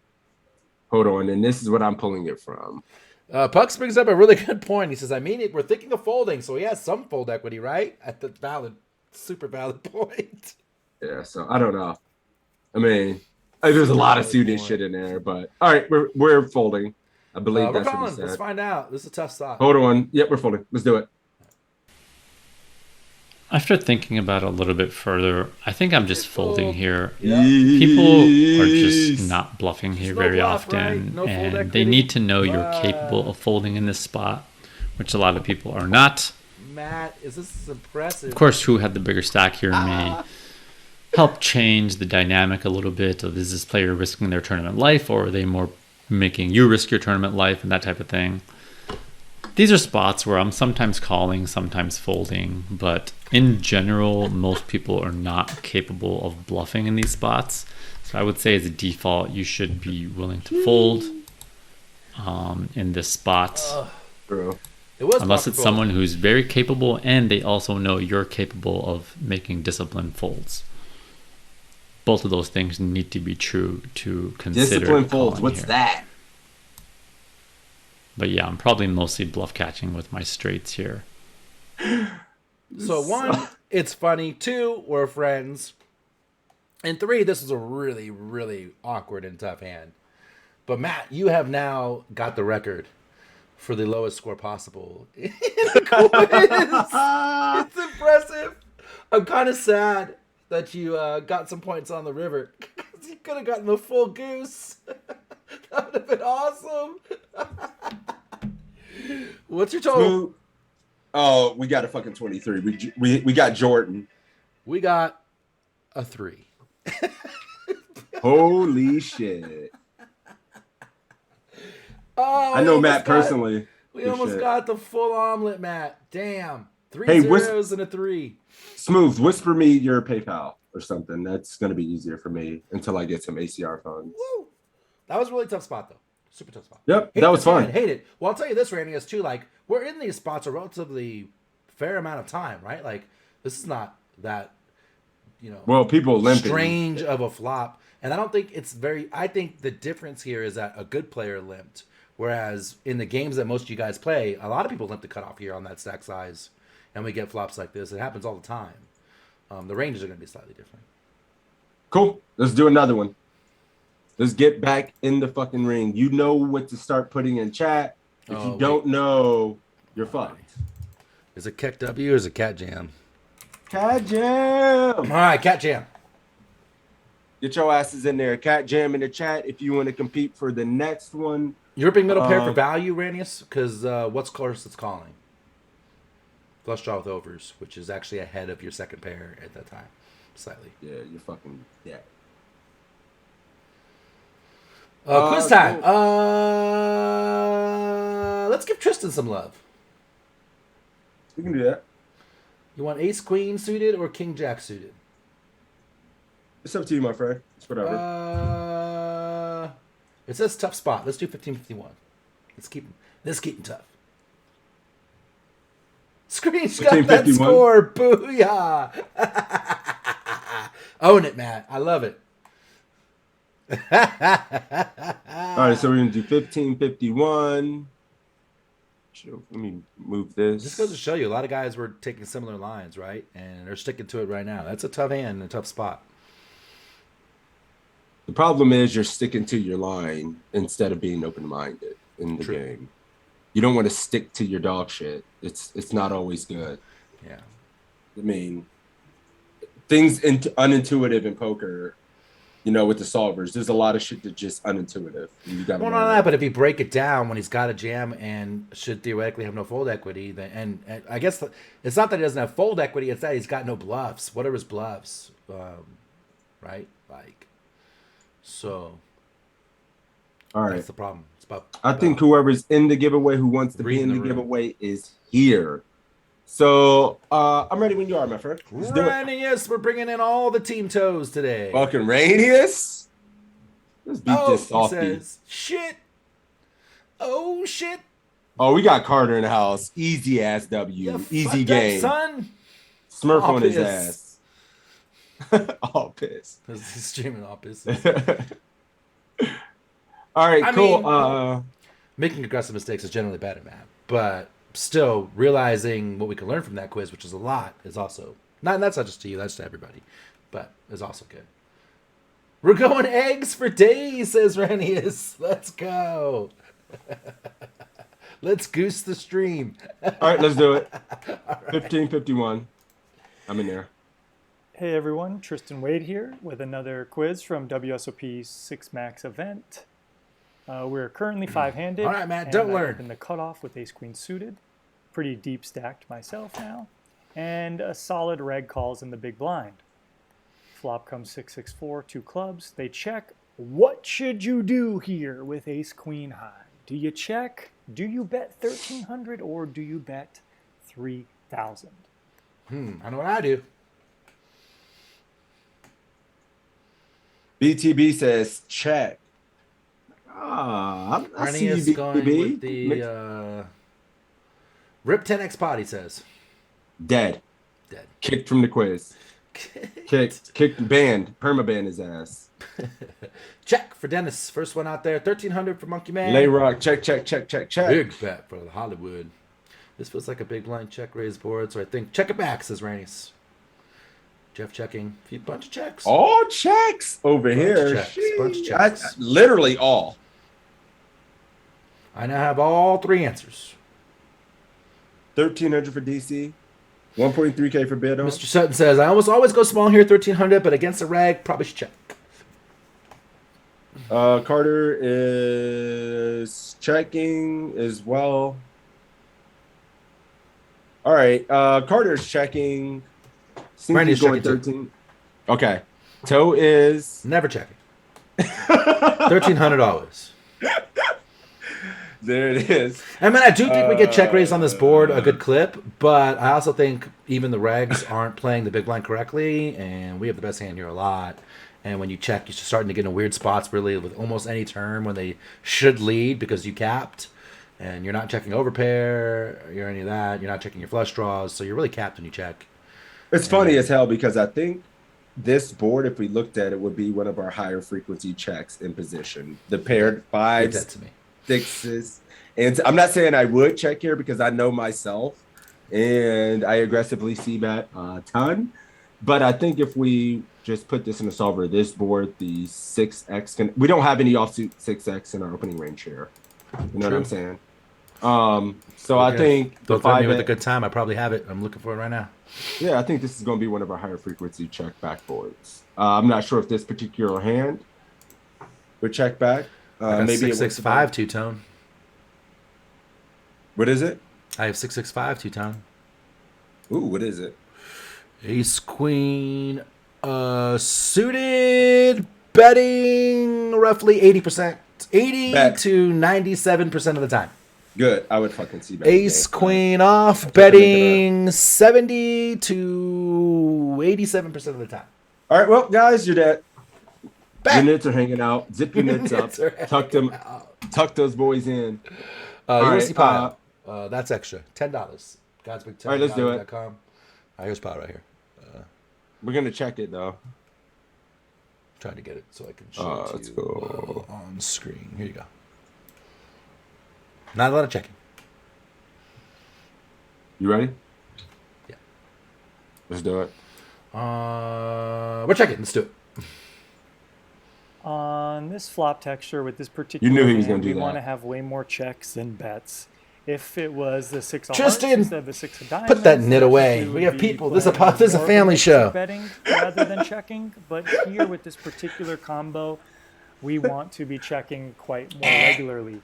S4: Hold on. And this is what I'm pulling it from.
S7: Pucks brings up a really good point. He says, I mean, we're thinking of folding, so he has some fold equity, right? At the super valid point.
S4: Yeah, so I don't know. I mean, there's a lot of
S7: Valid
S4: suited
S7: point.
S4: shit in there, but all right, we're folding. I believe
S7: We're
S4: that's what
S7: calling.
S4: he
S7: Let's
S4: said.
S7: find out. This is a tough spot.
S4: Hold on. Yep, we're folding. Let's do it.
S8: After thinking about it a little bit further, I think I'm just folding here.
S7: Yeah.
S8: People are just not bluffing here
S7: no
S8: very
S7: bluff,
S8: often,
S7: right? No fold
S8: and
S7: equity.
S8: they need to know you're capable of folding in this spot, which a lot of people are not.
S7: Matt, is this impressive?
S8: Of course, who had the bigger stack here may help change the dynamic a little bit of is this player risking their tournament life or are they more making you risk your tournament life and that type of thing. These are spots where I'm sometimes calling, sometimes folding, but in general, most people are not capable of bluffing in these spots. So I would say as a default, you should be willing to fold in this spot.
S4: Bro.
S7: It was
S8: Unless
S7: proper
S8: it's
S7: fold.
S8: someone who's very capable and they also know you're capable of making disciplined folds. Both of those things need to be true to consider
S4: Discipline folds.
S8: calling
S4: What's
S8: here.
S4: that?
S8: But yeah, I'm probably mostly bluff catching with my straights here.
S7: So 1, it's funny. 2, we're friends. And 3, this is a really, really awkward and tough hand. But Matt, you have now got the record for the lowest score possible in the quiz. It's impressive. I'm kind of sad that you got some points on the river. You could have gotten the full goose. That would have been awesome. What's your total?
S4: Smooth. Oh, we got a fucking 23. We got Jordan.
S7: We got a 3.
S4: Holy shit.
S7: Oh,
S4: I know Matt personally.
S7: We
S4: Good
S7: almost
S4: shit.
S7: got the full omelet, Matt. Damn. 3
S4: Hey,
S7: zeros and a 3.
S4: Smooth, whisper me your PayPal or something. That's going to be easier for me until I get some ACR funds.
S7: Woo. That was a really tough spot, though. Super tough spot.
S4: Yep,
S7: Hate
S4: that was
S7: this
S4: fun.
S7: hand, hate it. Well, I'll tell you this, Randy, is too, like, we're in these spots a relatively fair amount of time, right? Like, this is not that,
S4: Well, people limping.
S7: strange of a flop. And I don't think it's I think the difference here is that a good player limped. Whereas in the games that most of you guys play, a lot of people limp the cutoff here on that stack size. And we get flops like this. It happens all the time. The ranges are going to be slightly different.
S4: Cool. Let's do another one. Let's get back in the fucking ring. You know what to start putting in chat. If you don't know, you're fucked.
S7: Is it Keck W or is it Cat Jam?
S4: Cat Jam.
S7: All right, Cat Jam.
S4: Get your asses in there. Cat Jam in the chat if you want to compete for the next one.
S7: You're ripping middle pair for value, Ranius? Because what's course it's calling? Flush draw with overs, which is actually ahead of your second pair at that time. Slightly.
S4: Yeah, you're fucking, yeah.
S7: Quiz time.
S4: Cool.
S7: Let's give Tristan some love.
S4: We can do that.
S7: You want ace queen suited or king jack suited?
S4: It's up to you, my friend. It's whatever.
S7: It says tough spot. Let's do 15-51. Let's keep them tough. Screenshot that
S4: 15-51.
S7: score. Booyah. Own it, Matt. I love it.
S4: All right, so we're going to do 15-51. Let me move this.
S7: Just goes to show you, a lot of guys were taking similar lines, right? And they're sticking to it right now. That's a tough hand and a tough spot.
S4: The problem is you're sticking to your line instead of being open-minded in the game. You don't want to stick to your dog shit. It's not always good.
S7: Yeah.
S4: I mean, things unintuitive in poker, with the solvers, there's a lot of shit that's just unintuitive. And you gotta
S7: Well,
S4: learn
S7: not
S4: that.
S7: that, but if you break it down, when he's got a jam and should theoretically have no fold equity, then and I guess it's not that he doesn't have fold equity; it's that he's got no bluffs. What are his bluffs? Right? Like, so.
S4: All right.
S7: That's the problem. It's about.
S4: I think whoever's in the giveaway who wants to be in the giveaway is here. So I'm ready when you are, my friend. Let's do it.
S7: Ranius, we're bringing in all the team toes today.
S4: Fucking Ranius. Let's beat this
S7: He
S4: softy.
S7: says, shit. Oh, shit.
S4: Oh, we got Carter in the house. Easy ass W.
S7: You
S4: Easy
S7: fucked up,
S4: game.
S7: son.
S4: Smurf
S7: All
S4: on his
S7: piss.
S4: ass. All pissed.
S7: He's streaming all piss.
S4: All right,
S7: I
S4: cool.
S7: mean, making aggressive mistakes is generally bad at math, but still realizing what we can learn from that quiz, which is a lot, is also that's not just to you, that's to everybody, but is also good. We're going eggs for days, says Ranius. Let's go. Let's goose the stream.
S4: All right, let's do it. 15-51. I'm in there.
S9: Hey everyone, Tristan Wade here with another quiz from WSOP's 6 Max event. We're currently 5-handed.
S7: All right, Matt,
S9: and
S7: don't
S9: I
S7: learn.
S9: opened the cutoff with ace queen suited. Pretty deep stacked myself now. And a solid reg calls in the big blind. Flop comes 6-6-4, 2 clubs. They check. What should you do here with ace queen high? Do you check? Do you bet 1,300 or do you bet 3,000?
S7: I know what I do.
S4: BTB says check. I see
S7: Rennie
S4: you,
S7: is going with
S4: BTB.
S7: the Rip 10X Pod, he says.
S4: Dead.
S7: Dead.
S4: Kicked from the quiz. Kicked, banned, permaban his ass.
S7: Check for Dennis. First one out there. 1,300 for Monkey Man.
S4: Lay rock, check.
S7: Big bet for the Hollywood. This feels like a big blind check raise board, so I think check it back, says Rainey's. Jeff checking. A bunch of checks.
S4: All checks over here.
S7: Bunch of checks.
S4: Literally all.
S7: I now have all three answers.
S4: 1,300 for DC. 1.3K for Beto.
S7: Mr. Sutton says, I almost always go small here, 1,300, but against a rag, probably should check.
S4: Carter is checking as well. All right. Carter's checking.
S7: Randy's
S4: going
S7: checking
S4: 13. Okay. Toe is
S7: never checking. 1,300 always.
S4: There it is.
S7: I mean, I do think we get check raised on this board a good clip, but I also think even the regs aren't playing the big blind correctly, and we have the best hand here a lot. And when you check, you're starting to get in weird spots, really, with almost any turn when they should lead because you capped, and you're not checking overpair, or any of that. You're not checking your flush draws, so you're really capped when you check.
S4: It's funny as hell because I think this board, if we looked at it, would be one of our higher frequency checks in position. The paired fives,
S7: Give that to me.
S4: sixes. And I'm not saying I would check here because I know myself and I aggressively see that a ton. But I think if we just put this in a solver, this board, the 6x, we don't have any offsuit 6x in our opening range here. You know what I'm saying? So I think
S7: Don't threaten me with a good time. I probably have it. I'm looking for it right now.
S4: Yeah, I think this is going to be one of our higher frequency check back boards. I'm not sure if this particular hand would check back.
S7: Maybe 665 two-tone.
S4: What is it?
S7: I have 665 two-tone.
S4: Ooh, what is it?
S7: Ace Queen suited betting roughly 80%. 80 to 97% of the time.
S4: Good. I would fucking see that.
S7: Ace Queen off betting 70 to 87% of the time.
S4: All right, well, guys, you're dead.
S7: Back.
S4: Your nits are hanging out. Zip your nits up. Tuck those boys in.
S7: USD pile. That's extra. $10. GodsBigToe.
S4: All right, let's do it.
S7: Here's pile right here.
S4: We're gonna check it though.
S7: Trying to get it so I can show it to you on screen. Here you go. Not a lot of checking.
S4: You ready?
S7: Yeah.
S4: Let's do it.
S7: We're checking. Let's do it.
S9: On this flop texture with this particular
S4: You knew he was
S9: hand,
S4: gonna do
S9: we
S4: that.
S9: want to have way more checks than bets. If it was the 6 of
S7: Tristan,
S9: hearts instead of the 6 of diamonds,
S7: put that nit away.
S9: it would
S7: We have
S9: be
S7: people. This is
S9: playing
S7: a
S9: more
S7: family
S9: mix
S7: show.
S9: of betting rather than checking. But here with this particular combo, we want to be checking quite more regularly.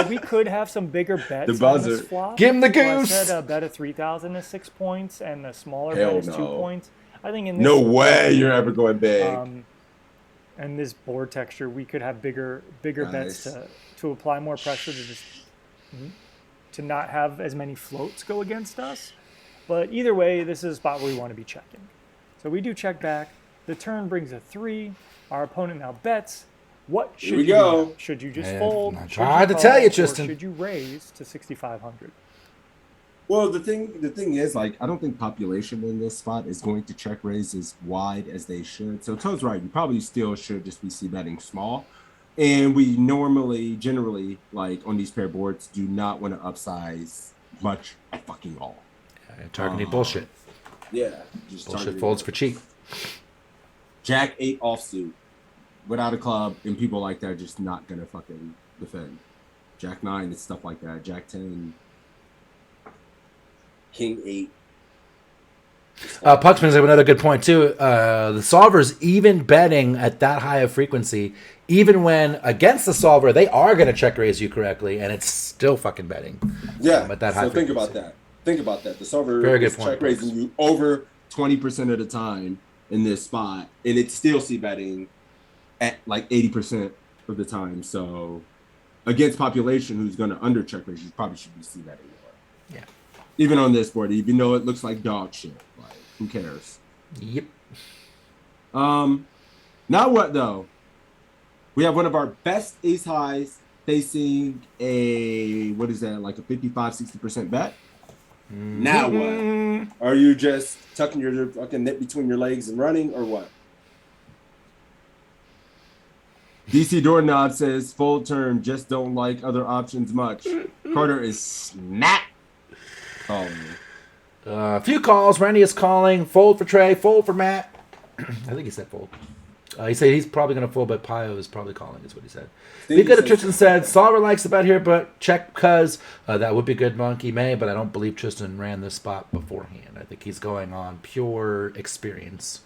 S9: We could have some bigger bets
S4: The
S9: on
S4: buzzer.
S9: this flop.
S7: Give him the
S9: So I
S7: goose.
S9: said a bet of 3,000 is 6 points, and the smaller
S4: Hell
S9: bet is 2
S4: no.
S9: points. I think in this
S4: No way you're ever going big.
S9: and this board texture, we could have bigger bets
S4: Nice.
S9: to apply more pressure to just to not have as many floats go against us. But either way, this is a spot where we want to be checking. So we do check back. The turn brings a 3. Our opponent now bets. What should
S4: we
S9: you
S4: go.
S9: do? Should you just
S7: Man,
S9: fold?
S7: I
S9: Should
S7: tried to
S9: call,
S7: tell you,
S9: or
S7: Tristan.
S9: should you raise to 6,500?
S4: Well, the thing is, like, I don't think population in this spot is going to check raise as wide as they should. So Toe's right. You probably still should just be c-betting small. And we generally, like, on these pair boards, do not want to upsize much at fucking all.
S7: Targeting bullshit.
S4: Yeah. Just
S7: Bullshit
S4: targeting
S7: folds
S4: it.
S7: for cheap.
S4: Jack 8 offsuit without a club, and people like that are just not going to fucking defend. Jack 9 and stuff like that. Jack 10. King 8.
S7: Pucksman's have another good point too. The solver's even betting at that high of frequency, even when against the solver they are going to check raise you correctly, and it's still fucking betting.
S4: Yeah.
S7: At that high
S4: So think
S7: frequency.
S4: about that. Think about that. The solver
S7: Very good
S4: is
S7: point,
S4: check raising you over 20% of the time in this spot, and it's still c-betting at like 80% of the time. So against population who's going to under check raise, you probably should be c-betting more.
S7: Yeah.
S4: Even on this board, even though it looks like dog shit. Like, who cares?
S7: Yep.
S2: Now what though? We have one of our best ace highs facing a what is that, like a 55-60% bet? Now what? Are you just tucking your fucking nip between your legs and running, or what? DC Doorknob says full term, just don't like other options much. Carter is snap calling me.
S7: A few calls. Randy is calling. Fold for Trey. Fold for Matt. I think he said fold. He said he's probably going to fold, but Pio is probably calling, is what he said. Be good at Tristan said, Solver likes the bet here, but check because that would be good, Monkey May, but I don't believe Tristan ran this spot beforehand. I think he's going on pure experience.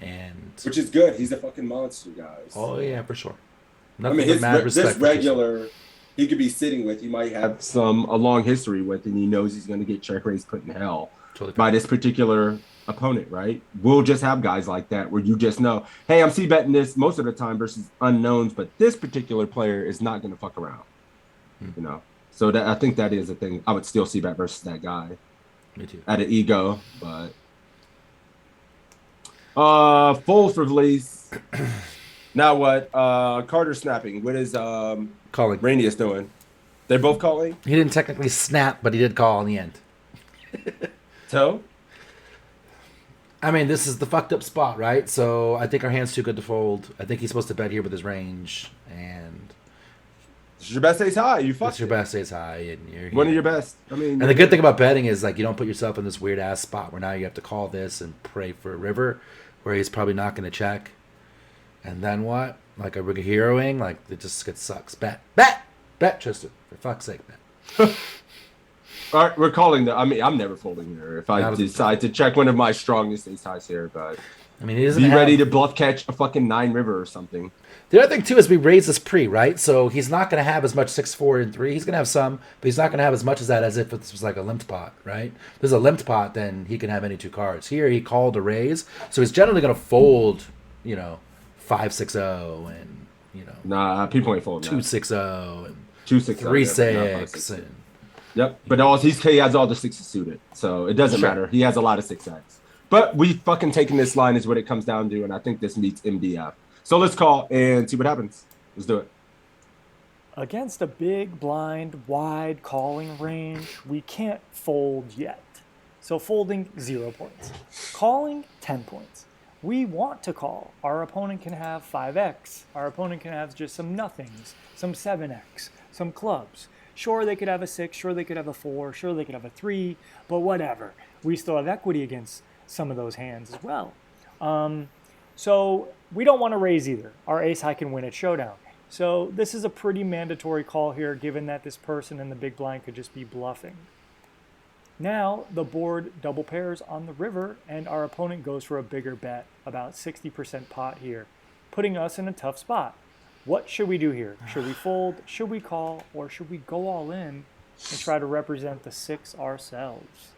S7: And
S2: which is good. He's a fucking monster, guys.
S7: Oh, yeah, for sure.
S2: Nothing this regular he could be sitting with, he might have a long history with, and he knows he's going to get check raised put in hell by this particular opponent, right? We'll just have guys like that where you just know, hey, I'm c-betting this most of the time versus unknowns, but this particular player is not going to fuck around, you know? So I think that is a thing. I would still c-bet versus that guy.
S7: Me too.
S2: At an ego, but full for Vlies. Now what? Carter snapping. What is
S7: calling?
S2: Rainius doing? They're both calling?
S7: He didn't technically snap, but he did call in the end.
S2: Toe?
S7: I mean, this is the fucked up spot, right? So I think our hand's too good to fold. I think he's supposed to bet here with his range, and
S2: this is your best ace high. You fucked.
S7: It's your best ace high, and you're
S2: one of your best. I mean,
S7: and the good thing about betting is like you don't put yourself in this weird ass spot where now you have to call this and pray for a river, where he's probably not going to check, and then what? Like a heroing, like it just sucks. Bet, Tristan, for fuck's sake, bet.
S2: All right, we're calling the. I mean, I'm never folding here if I decide to check one of my strongest ace highs here. But
S7: I mean, he doesn't
S2: be ready to bluff catch a fucking 9 river or something.
S7: The other thing too is we raise this pre, right? So he's not going to have as much 6-4 and 3. He's going to have some, but he's not going to have as much as that as if it was like a limped pot, right? If there's a limped pot, then he can have any 2 cards. Here he called a raise, so he's generally going to fold, 5-6-0 and
S2: Nah, people ain't folding
S7: 2-6-0 and
S2: 2-6
S7: 3-6 and.
S2: Yep, but he has all the 6s suited, so it doesn't matter. He has a lot of 6x. But we fucking taking this line is what it comes down to, and I think this meets MDF. So let's call and see what happens. Let's do it.
S9: Against a big blind, wide calling range, we can't fold yet. So folding, 0 points. Calling, 10 points. We want to call. Our opponent can have 5x. Our opponent can have just some nothings, some 7x, some clubs. Sure, they could have a 6, sure, they could have a 4, sure, they could have a 3, but whatever. We still have equity against some of those hands as well. So we don't want to raise either. Our ace high can win at showdown. So this is a pretty mandatory call here, given that this person in the big blind could just be bluffing. Now the board double pairs on the river, and our opponent goes for a bigger bet, about 60% pot here, putting us in a tough spot. What should we do here? Should we fold? Should we call? Or should we go all in and try to represent the 6 ourselves?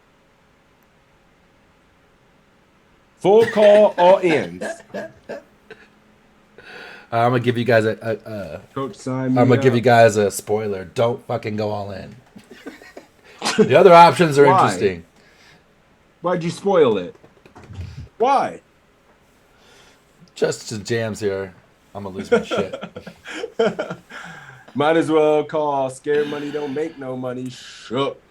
S2: Full call, all in.
S7: I'm gonna give you guys a
S2: Coach Simon.
S7: I'm gonna give you guys a spoiler. Don't fucking go all in. The other options are interesting.
S2: Why'd you spoil it? Why?
S7: Just some jams here. I'm gonna lose my shit.
S2: Might as well call. Scared money don't make no money. Shook.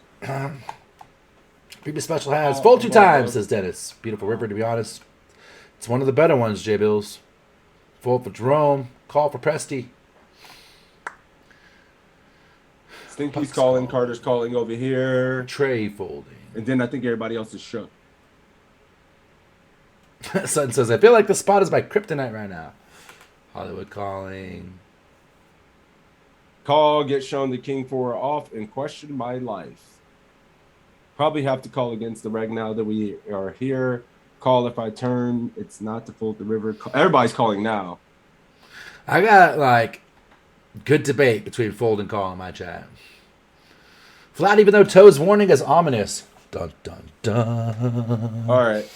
S7: Previous special has fold 2 times, says Dennis. Beautiful river, to be honest. It's one of the better ones, J Bills. Fold for Jerome. Call for Presty.
S2: Stinky's calling. Carter's calling over here.
S7: Trey folding.
S2: And then I think everybody else is shook.
S7: Sutton says, I feel like the spot is my kryptonite right now. Hollywood calling.
S2: Call, get shown the king 4 off, and question my life. Probably have to call against the reg now that we are here. Call if I turn. It's not to fold the river. Everybody's calling now.
S7: I got good debate between fold and call in my chat. Flat, even though Toe's warning is ominous. Dun dun dun.
S2: All right,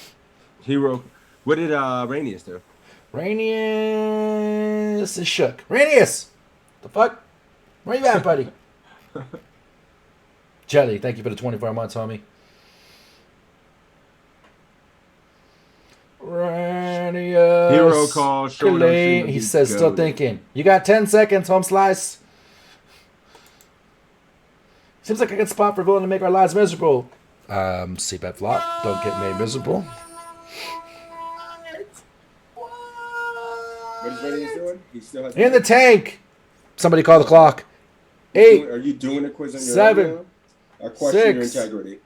S2: hero. What did Rainius do?
S7: Rainius is shook. Rainius, the fuck? Where you at, buddy? Jelly, thank you for the 24 months, homie. Ranius.
S4: Hero call, showing up shooting
S7: He
S4: the
S7: says, still
S4: goat.
S7: thinking. You got 10 seconds, home slice. Seems like a good spot for Villain to make our lives miserable. C-bet flop. Don't get made miserable.
S4: What is Radius doing? He still has
S7: In the tank. Somebody call the clock. 8,
S4: Are you doing a quiz on your
S7: 7,
S4: own now? I question your
S7: 6,
S4: integrity.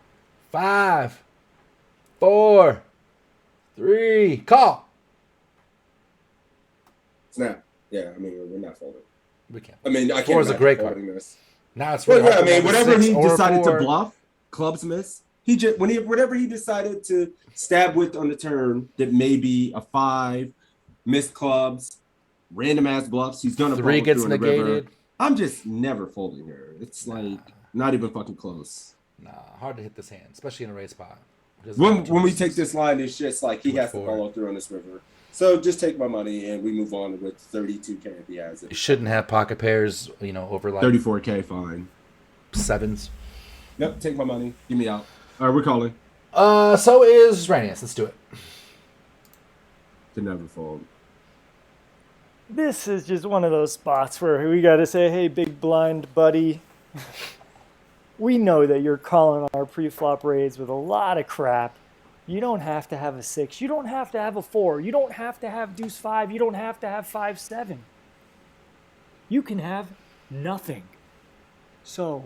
S7: 5, 4, 3. Call.
S4: Snap. Yeah, I mean, we're not folding.
S7: We can't.
S4: I mean, I
S7: 4
S4: can't
S7: is a
S4: imagine
S7: great card.
S4: folding this.
S7: Now it's
S4: Well,
S7: really
S4: yeah, I
S7: hard to
S4: mean,
S7: have a
S4: whatever
S7: 6
S4: he
S7: or a
S4: decided to
S7: 4.
S4: bluff, clubs miss. Whenever he decided to stab with on the turn that may be a 5, missed clubs, random ass bluffs, he's gonna
S7: 3
S4: follow
S7: gets
S4: through in the river.
S7: negated.
S4: I'm just never folding here. It's like not even fucking close.
S7: Nah, hard to hit this hand, especially in a race spot.
S4: When we take this line, it's just like he has to
S7: 4.
S4: follow through on this river. So just take my money and we move on with 32K if he has
S7: You
S4: it.
S7: shouldn't have pocket pairs, over like
S4: 34K, fine.
S7: 7s.
S4: Yep, take my money. Give me out. All right, we're calling.
S7: So is Ranius. Let's do it.
S4: To never fold.
S9: This is just one of those spots where we got to say, hey, big blind buddy, we know that you're calling our pre-flop raids with a lot of crap. You don't have to have a 6. You don't have to have a 4. You don't have to have deuce 5. You don't have to have 5-7. You can have nothing. So,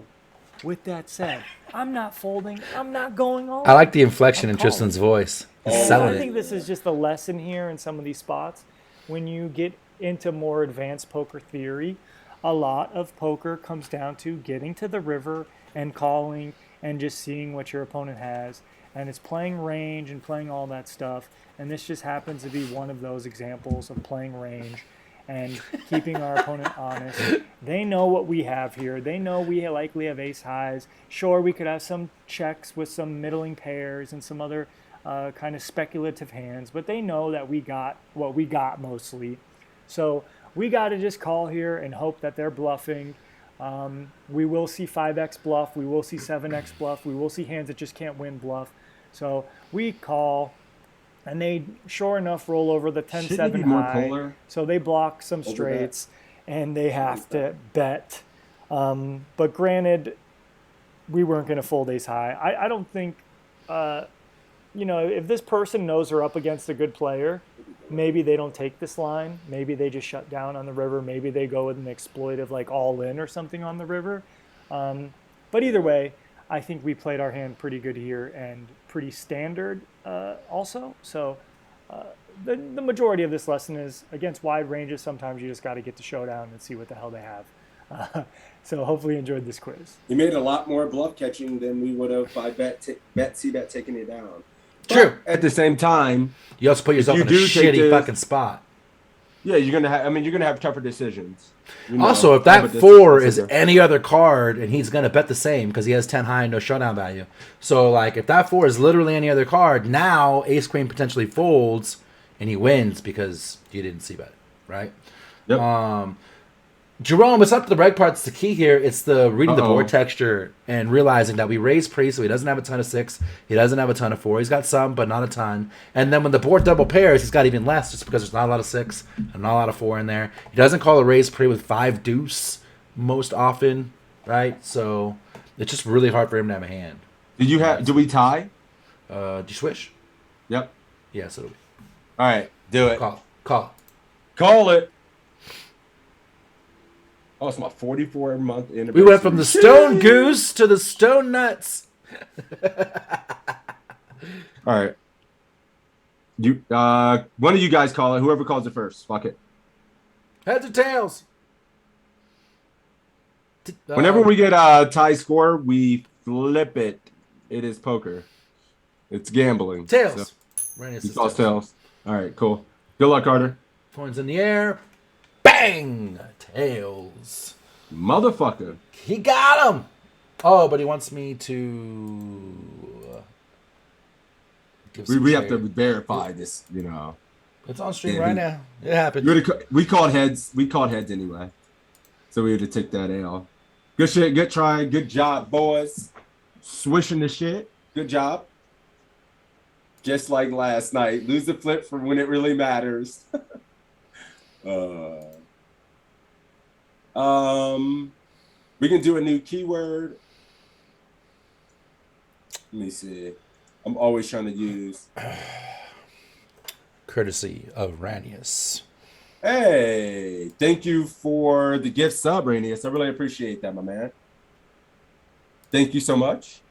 S9: with that said, I'm not folding. I'm not going all
S7: I like the inflection in
S9: I'm calling.
S7: Tristan's voice. He's
S9: And
S7: selling
S9: I think
S7: it.
S9: this is just a lesson here in some of these spots. When you get into more advanced poker theory, a lot of poker comes down to getting to the river and calling and just seeing what your opponent has. And it's playing range and playing all that stuff. And this just happens to be one of those examples of playing range and keeping our opponent honest. They know what we have here. They know we likely have ace highs. Sure, we could have some checks with some middling pairs and some other kind of speculative hands, but they know that we got what we got mostly. So we got to just call here and hope that they're bluffing. We will see 5x bluff. We will see 7x bluff. We will see hands that just can't win bluff. So we call, and they sure enough roll over the 10-7
S4: more
S9: high.
S4: polar?
S9: So they block some straights, and they have to bet. But granted, we weren't going to fold ace high. I don't think, if this person knows they're up against a good player, maybe they don't take this line. Maybe they just shut down on the river. Maybe they go with an exploitive like all in or something on the river. But either way, I think we played our hand pretty good here and pretty standard also. So the majority of this lesson is against wide ranges. Sometimes you just got to get to showdown and see what the hell they have. So hopefully you enjoyed this quiz.
S4: You made a lot more bluff catching than we would have by C-bet taking it down.
S7: True.
S4: But at the same time,
S7: You also put yourself
S4: you
S7: in a
S4: do take
S7: shitty
S4: this-
S7: fucking spot.
S4: yeah, you're gonna have tougher decisions.
S7: Also, if that 4 is any other card, and he's going to bet the same because he has 10 high and no showdown value. So, like, if that 4 is literally any other card, now Ace Queen potentially folds, and he wins because you didn't see bet, right?
S4: Yep.
S7: Jerome, it's not the red part's the key here. It's the reading the board texture and realizing that we raise pre, so he doesn't have a ton of 6. He doesn't have a ton of 4. He's got some, but not a ton. And then when the board double pairs, he's got even less just because there's not a lot of 6 and not a lot of 4 in there. He doesn't call a raise pre with 5 deuce most often, right? So it's just really hard for him to have a hand.
S4: Do we tie?
S7: Do you swish?
S4: Yep.
S7: Yeah, so do we.
S4: All right, do it.
S7: Call
S4: it. Oh, it's my 44-month anniversary.
S7: We went from the stone goose to the stone nuts.
S4: All right. One of you guys call it. Whoever calls it first. Fuck it.
S7: Heads or tails?
S4: Whenever we get a tie score, we flip it. It is poker. It's gambling.
S7: Tails.
S4: So, he calls tails. All right, cool. Good luck, Carter.
S7: Coins in the air. Bang! Tails.
S4: Motherfucker.
S7: He got him. Oh, but he wants me to give some
S4: We have
S7: share.
S4: to verify this,
S7: It's on stream
S4: Yeah,
S7: right
S4: we-
S7: now. It happened.
S4: We called heads. We called heads anyway. So we had to take that L. Good shit. Good try. Good job, boys. Swishing the shit. Good job. Just like last night. Lose the flip for when it really matters. We can do a new keyword. Let me see. I'm always trying to use.
S7: Courtesy of Ranius.
S4: Hey, thank you for the gift sub, Ranius. I really appreciate that, my man. Thank you so much.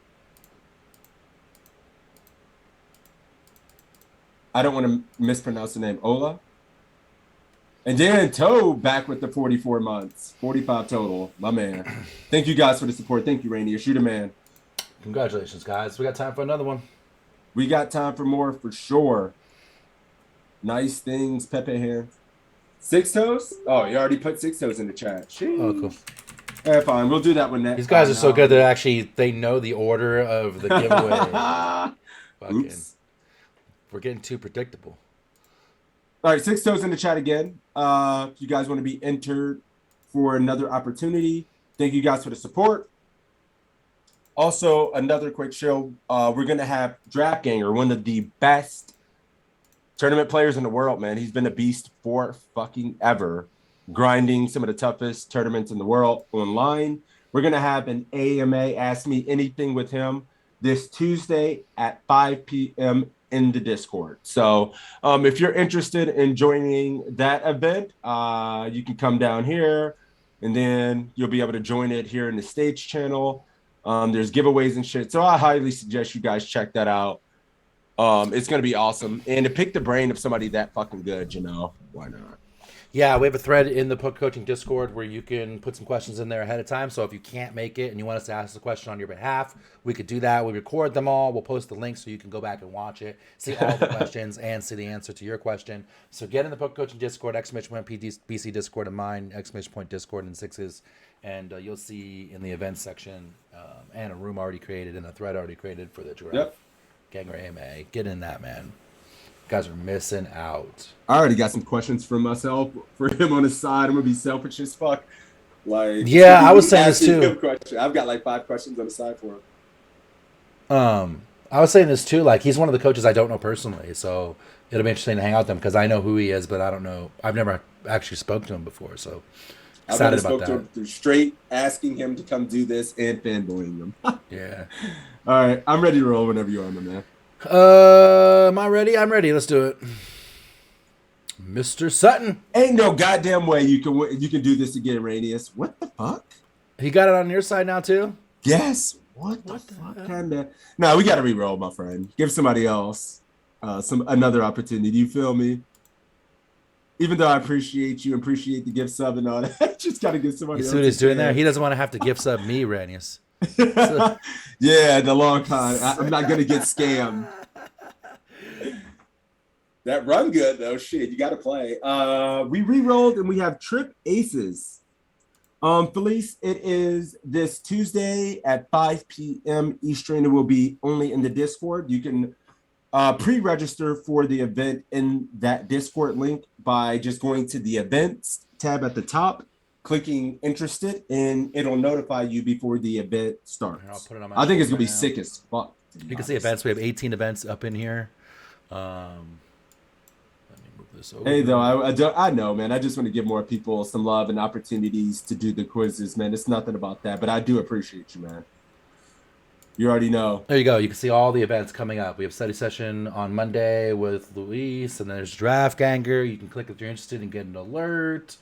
S4: I don't want to mispronounce the name. Ola. And then Toe back with the 44 months. 45 total. My man. Thank you guys for the support. Thank you, Ranius. You're the man.
S7: Congratulations, guys. We got time for another one.
S4: We got time for more for sure. Nice things, Pepe hands. 6 toes? Oh, you already put 6 toes in the chat. Sheesh.
S7: Oh, cool.
S4: Fine. We'll do that one next.
S7: These guys are so good that they know the order of the giveaway.
S4: Oops.
S7: We're getting too predictable.
S4: All right, 6 toes in the chat again. If you guys want to be entered for another opportunity, thank you guys for the support. Also, another quick show. We're going to have Draftganger, one of the best tournament players in the world, man. He's been a beast for fucking ever, grinding some of the toughest tournaments in the world online. We're going to have an AMA Ask Me Anything with him this Tuesday at 5 p.m. in the Discord. So if you're interested in joining that event, you can come down here, and then you'll be able to join it here in the stage channel. There's giveaways and shit. So I highly suggest you guys check that out. It's going to be awesome. And to pick the brain of somebody that fucking good, why not?
S7: Yeah, we have a thread in the Poker Coaching Discord where you can put some questions in there ahead of time. So if you can't make it and you want us to ask the question on your behalf, we could do that. We record them all. We'll post the link so you can go back and watch it, see all the questions, and see the answer to your question. So get in the Poker Coaching Discord, BC Discord of mine, Discord and Sixes, and you'll see in the events section and a room already created and a thread already created for the Giraffe Ganger AMA. Get in that, man. You guys are missing out.
S4: I already got some questions for myself, for him on the side. I'm gonna be selfish as fuck. Like,
S7: yeah, I was saying this too.
S4: I've got like 5 questions on the side for him.
S7: I was saying this too. Like, he's one of the coaches I don't know personally, so it'll be interesting to hang out with him because I know who he is, but I don't know. I've never actually spoke to him before, so excited about that. I spoke to him
S4: straight asking him to come do this and fanboying him.
S7: Yeah.
S4: All right, I'm ready to roll whenever you are, my man.
S7: Am I ready? I'm ready. Let's do it. Mr. Sutton.
S4: Ain't no goddamn way you can do this again, Ranius. What the fuck?
S7: He got it on your side now too?
S4: Yes. What the fuck? Kinda. No, we gotta re-roll, my friend. Give somebody else another opportunity. You feel me? Even though I appreciate you, appreciate the gift sub and all that, just gotta give somebody else.
S7: You see what he's doing there? He doesn't want to have to gift sub me, Ranius.
S4: Yeah, in the long con. I'm not gonna get scammed. That run good though. Shit, you gotta play. We re-rolled and we have trip aces. Felice, it is this Tuesday at 5 p.m. Eastern. It will be only in the Discord. You can pre-register for the event in that Discord link by just going to the events tab at the top, clicking interested, and it'll notify you before the event starts.
S7: I'll put it on my
S4: I think it's gonna be
S7: now.
S4: sick as fuck.
S7: You can see events. We have 18 events up in here. Let me move this over.
S4: Hey, though, I know, man. I just want to give more people some love and opportunities to do the quizzes, man. It's nothing about that, but I do appreciate you, man. You already know.
S7: There you go. You can see all the events coming up. We have study session on Monday with Luis, and then there's Draft Ganger. You can click if you're interested and get an alert.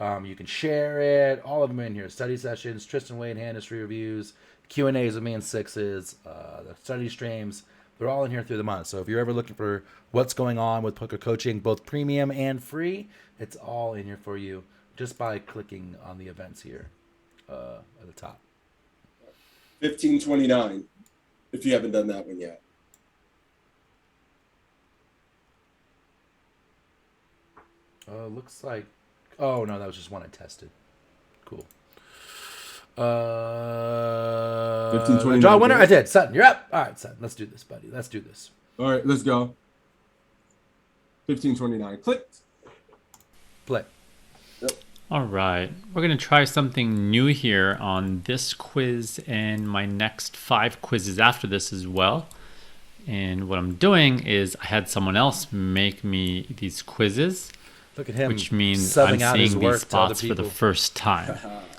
S7: You can share it. All of them in here. Study sessions, Tristan Wade hand history reviews, Q&As with me and Sixes, the study streams. They're all in here through the month. So if you're ever looking for what's going on with poker coaching, both premium and free, it's all in here for you just by clicking on the events here at the top.
S4: 1529, if you haven't done that one yet.
S7: Looks like... Oh, no, that was just one I tested. Cool.
S4: 1529.
S7: Draw winner? I did. Sutton, you're up. All right, Sutton, let's do this, buddy. Let's do this.
S4: All right, let's go. 1529. Click.
S7: Play.
S4: Yep.
S8: All right. We're going to try something new here on this quiz and my next 5 quizzes after this as well. And what I'm doing is I had someone else make me these quizzes,
S7: Look at him.
S8: which means
S7: subbing
S8: I'm
S7: out his
S8: seeing
S7: work
S8: these
S7: to other
S8: spots for the
S7: people.
S8: first time.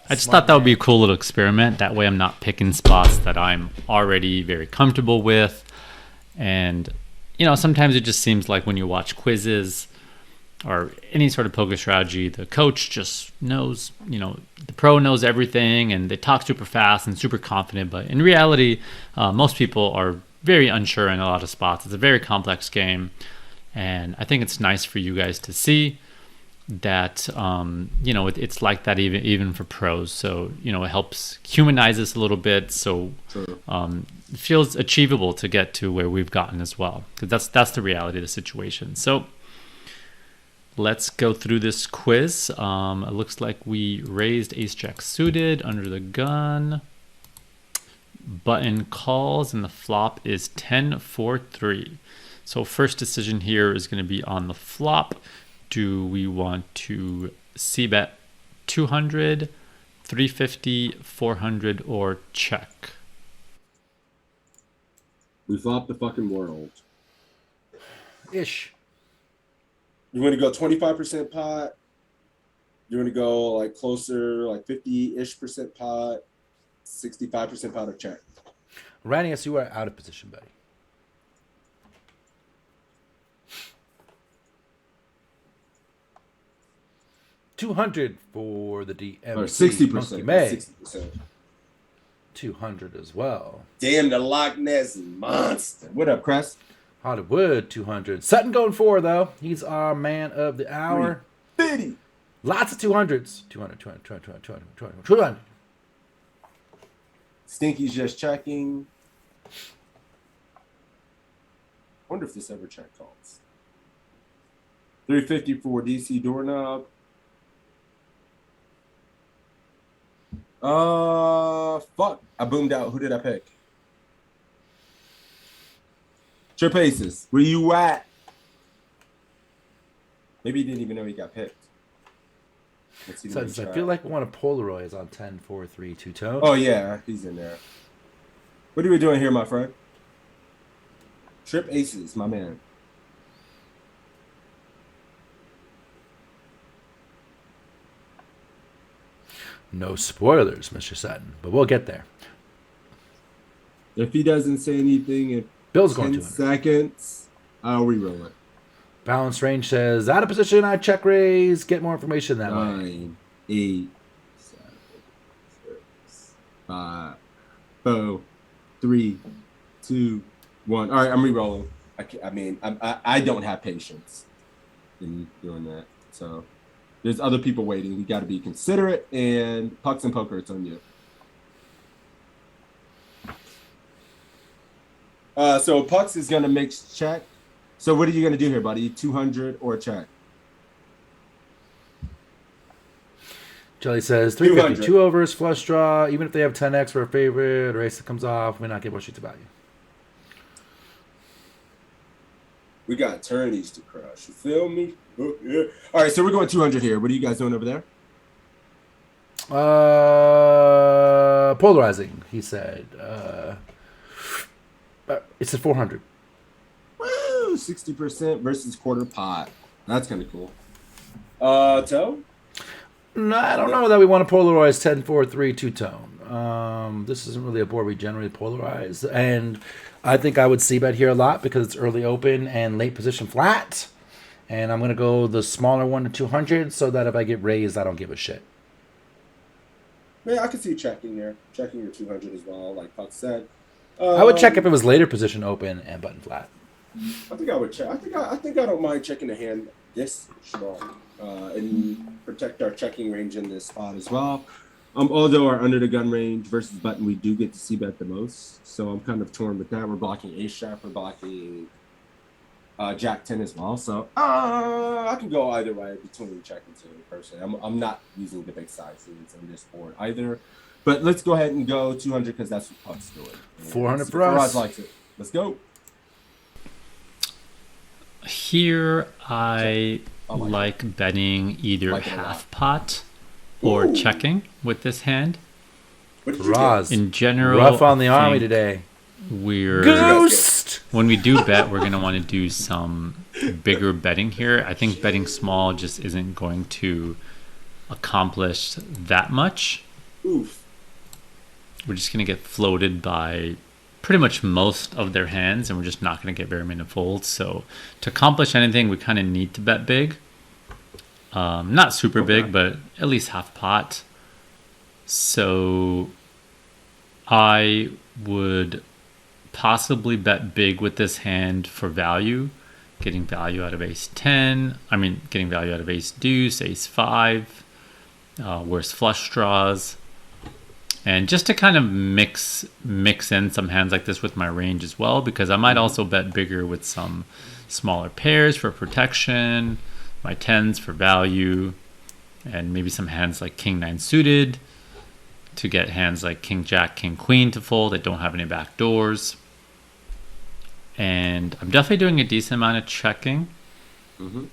S8: I just
S7: Smart
S8: thought that would be a
S7: man.
S8: cool little experiment. That way I'm not picking spots that I'm already very comfortable with. And, you know, sometimes it just seems like when you watch quizzes or any sort of poker strategy, the coach just knows, you know, the pro knows everything and they talk super fast and super confident. But in reality, most people are very unsure in a lot of spots. It's a very complex game. And I think it's nice for you guys to see that, you know, it's like that even for pros. So, you know, it helps humanize us a little bit. So it feels achievable to get to where we've gotten as well. Because that's the reality of the situation. So let's go through this quiz. It looks like we raised ace jack suited under the gun. Button calls and the flop is 10-4-3. So first decision here is going to be on the flop. Do we want to c-bet 200, 350, 400, or check?
S2: We flop the fucking world.
S7: Ish.
S2: You want to go 25% pot? You want to go like closer, like 50-ish% pot, 65% pot, or check?
S7: Ranius, you are out of position, buddy. $200 for the DMC.
S2: Or 60%.
S7: Monkey May.
S2: 60%.
S7: 200 as well.
S2: Damn, the Loch Ness monster. What up, Crest?
S7: Hollywood, 200. Sutton going 4, though. He's our man of the hour.
S2: 50.
S7: Lots of 200s. 200, 200, 200, 200, 200, 200, 200.
S2: Stinky's just checking. Wonder if this ever check calls. 350 for DC doorknob. Fuck. I boomed out. Who did I pick? Trip Aces. Where you at? Maybe he didn't even know he got picked. Let's see.
S7: So I feel like one of Polaroid is on 10, 4, 3, 2 tone.
S2: Oh, yeah. He's in there. What are we doing here, my friend? Trip Aces, my man.
S7: No spoilers, Mr. Sutton, but we'll get there.
S2: If he doesn't say anything in
S7: Bill's going
S2: 10
S7: 200.
S2: seconds, I'll re-roll it.
S7: Balance range says, out of position, I check raise. Get more information that way.
S2: 9, 8, 7, 6, 5, 4, 3, 2, 1. All right, I'm re-rolling. I don't have patience in doing that. So there's other people waiting. We got to be considerate. And Pucks and Poker, it's on you. So Pucks is going to mix check. So what are you going to do here, buddy? 200 or check?
S7: Jelly says 350,
S2: 200.
S7: 2 overs, flush draw. Even if they have 10x for a favorite, or ace that comes off, we not get what shoots value.
S2: We got tourneys to crush. You feel me? Oh, yeah. All right, so we're going 200 here. What are you guys doing over there?
S7: Polarizing, he said. It's at 400.
S2: Woo, 60% versus quarter pot. That's kind of cool. Toe?
S7: No, I don't know that we want to polarize 10, 4, 3, 2 tone. This isn't really a board we generally polarize. And I think I would c-bet here a lot because it's early open and late position flat. And I'm going to go the smaller one to 200 so that if I get raised, I don't give a shit.
S2: Yeah, I can see checking there. Checking your 200 as well, like Puck said.
S7: I would check if it was later position open and button flat.
S2: I think I would check. I think I don't mind checking a hand this strong and protect our checking range in this spot as well. Although our under the gun range versus button, we do get to see bet the most. So I'm kind of torn with that. We're blocking ace jack. We're blocking jack 10 as well. So I can go either way between check and 2 personally. I'm not using the big sizes on this board either. But let's go ahead and go 200 because that's what Puck's doing.
S7: 400 for us.
S2: Likes it. Let's go.
S8: Here, I like betting either
S2: Like it a
S8: half pot or
S2: Ooh.
S8: checking with this hand.
S2: What did you
S7: Raz,
S8: In general,
S7: rough on the
S8: I
S7: army
S8: think
S7: today. Ghost.
S8: when we do bet, we're gonna want to do some bigger betting here. I think betting small just isn't going to accomplish that much.
S4: Oof.
S8: We're just gonna get floated by pretty much most of their hands, and we're just not gonna get very many folds. So to accomplish anything, we kind of need to bet big. Not super big, but at least half pot. So I would possibly bet big with this hand for value, getting value out of ace 10. I mean, getting value out of ace deuce, ace 5, worse flush draws. And just to kind of mix in some hands like this with my range as well, because I might also bet bigger with some smaller pairs for protection, my 10s for value, and maybe some hands like king 9 suited to get hands like king jack, king queen to fold that don't have any back doors. And I'm definitely doing a decent amount of checking.
S4: Mm-hmm.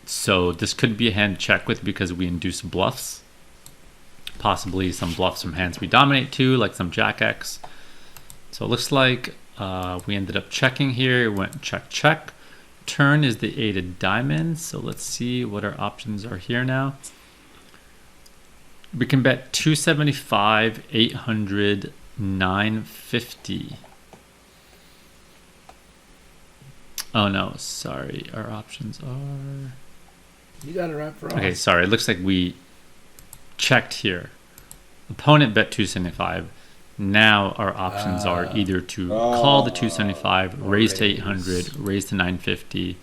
S8: So this could be a hand to check with because we induce bluffs. Possibly some bluffs from hands we dominate too, like some jack X. So it looks like we ended up checking here. It went check, check. Turn is the 8 of diamonds. So let's see what our options are here now. We can bet 275, 800, 950. Oh no, sorry. Our options are...
S7: You got it right for us.
S8: Okay, sorry. It looks like we checked here. Opponent bet 275. Now our options are either to call the 275, raise to 800, raise to 950,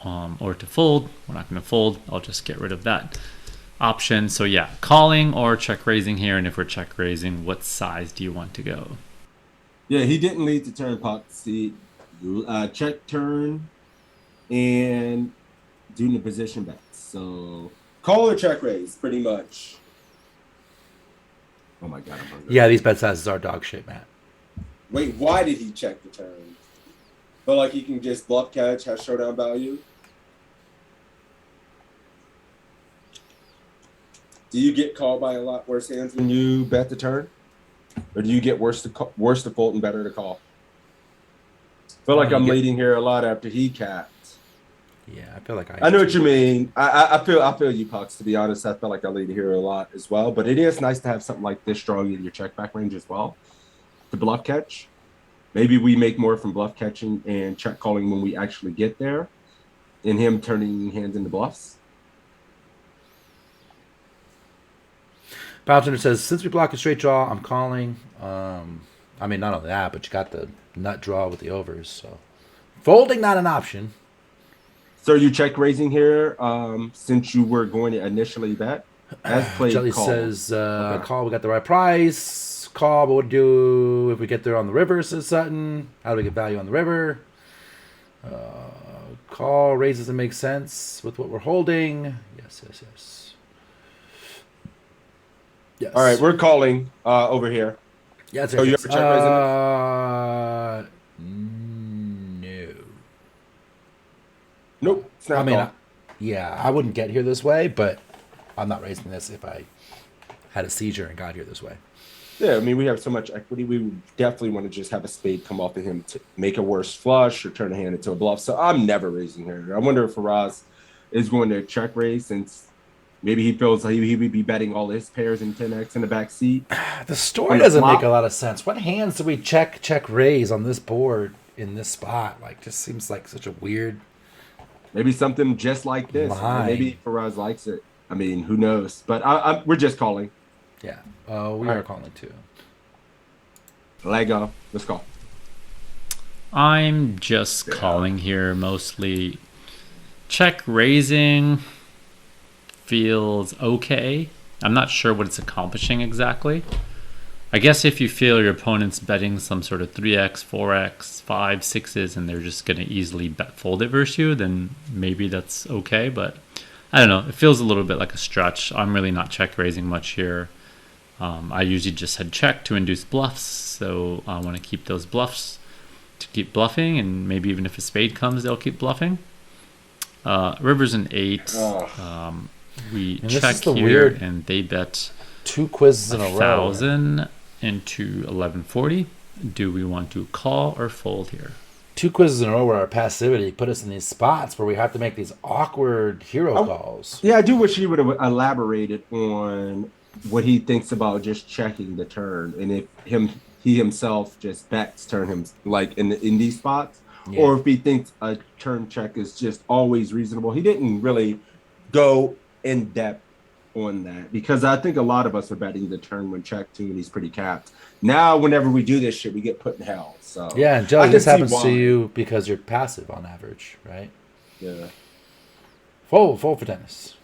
S8: or to fold. We're not going to fold. I'll just get rid of that option. So yeah, calling or check raising here. And if we're check raising, what size do you want to go?
S4: Yeah, he didn't lead to turn pot. See, check turn and doing the position bets. So call or check raise, pretty much. Oh my god, I'm hungry.
S7: Yeah, these bet sizes are dog shit, Matt.
S4: Wait, why did he check the turn? But like he can just bluff catch, have showdown value. Do you get called by a lot worse hands when you bet the turn, or do you get worse to fold and better to call? I feel like I'm leading here a lot after he capped.
S7: Yeah, I feel like
S4: I know what you mean. I feel you, Pucks. To be honest, I feel like I lead here a lot as well. But it is nice to have something like this strong in your check back range as well. The bluff catch. Maybe we make more from bluff catching and check calling when we actually get there, and him turning hands into bluffs.
S7: Bowser says, since we block a straight draw, I'm calling. I mean, not only that, but you got the nut draw with the overs. So folding not an option.
S4: So you check raising here since you were going to initially bet. As played,
S7: Jelly
S4: call.
S7: says,
S4: Okay.
S7: call, we got the right price. Call, but what do if we get there on the river, says Sutton. How do we get value on the river? Call, raise doesn't make sense with what we're holding. Yes. Yes.
S4: All right, we're calling over here.
S7: Yeah, it's
S4: So you ever check raising
S7: no.
S4: Nope. It's not
S7: I mean,
S4: call.
S7: I wouldn't get here this way, but I'm not raising this if I had a seizure and got here this way.
S4: Yeah, I mean, we have so much equity. We would definitely want to just have a spade come off of him to make a worse flush or turn a hand into a bluff. So I'm never raising here. I wonder if Faraz is going to check raise since maybe he feels like he would be betting all his pairs in 10x in the back seat.
S7: The story doesn't make a lot of sense. What hands do we check raise on this board in this spot? Like, just seems like such a weird.
S4: Maybe something just like this.
S7: Line.
S4: Maybe Faraz likes it. I mean, who knows? But we're just calling.
S7: Yeah. We are calling too.
S4: Lego. Let's call.
S8: I'm just calling here mostly. Check raising feels okay. I'm not sure what it's accomplishing exactly. I guess if you feel your opponent's betting some sort of 3x, 4x, 5, 6s, and they're just going to easily bet fold it versus you, then maybe that's okay. But I don't know. It feels a little bit like a stretch. I'm really not check raising much here. I usually just had check to induce bluffs, so I want to keep those bluffs to keep bluffing, and maybe even if a spade comes, they'll keep bluffing. River's an 8. We check here, and they bet
S7: 2 quizzes in a row.
S8: 1,000 into 1140. Do we want to call or fold here?
S7: 2 quizzes in a row where our passivity put us in these spots where we have to make these awkward hero calls.
S4: Yeah, I do wish he would have elaborated on what he thinks about just checking the turn, and if he himself just bets turn him like in these spots, or if he thinks a turn check is just always reasonable. He didn't really go in depth on that, because I think a lot of us are betting the turn when checked too, and he's pretty capped. Now, whenever we do this shit, we get put in hell. So
S7: yeah, and Joe, this happens to you because you're passive on average, right?
S4: Yeah.
S7: Fold for Dennis.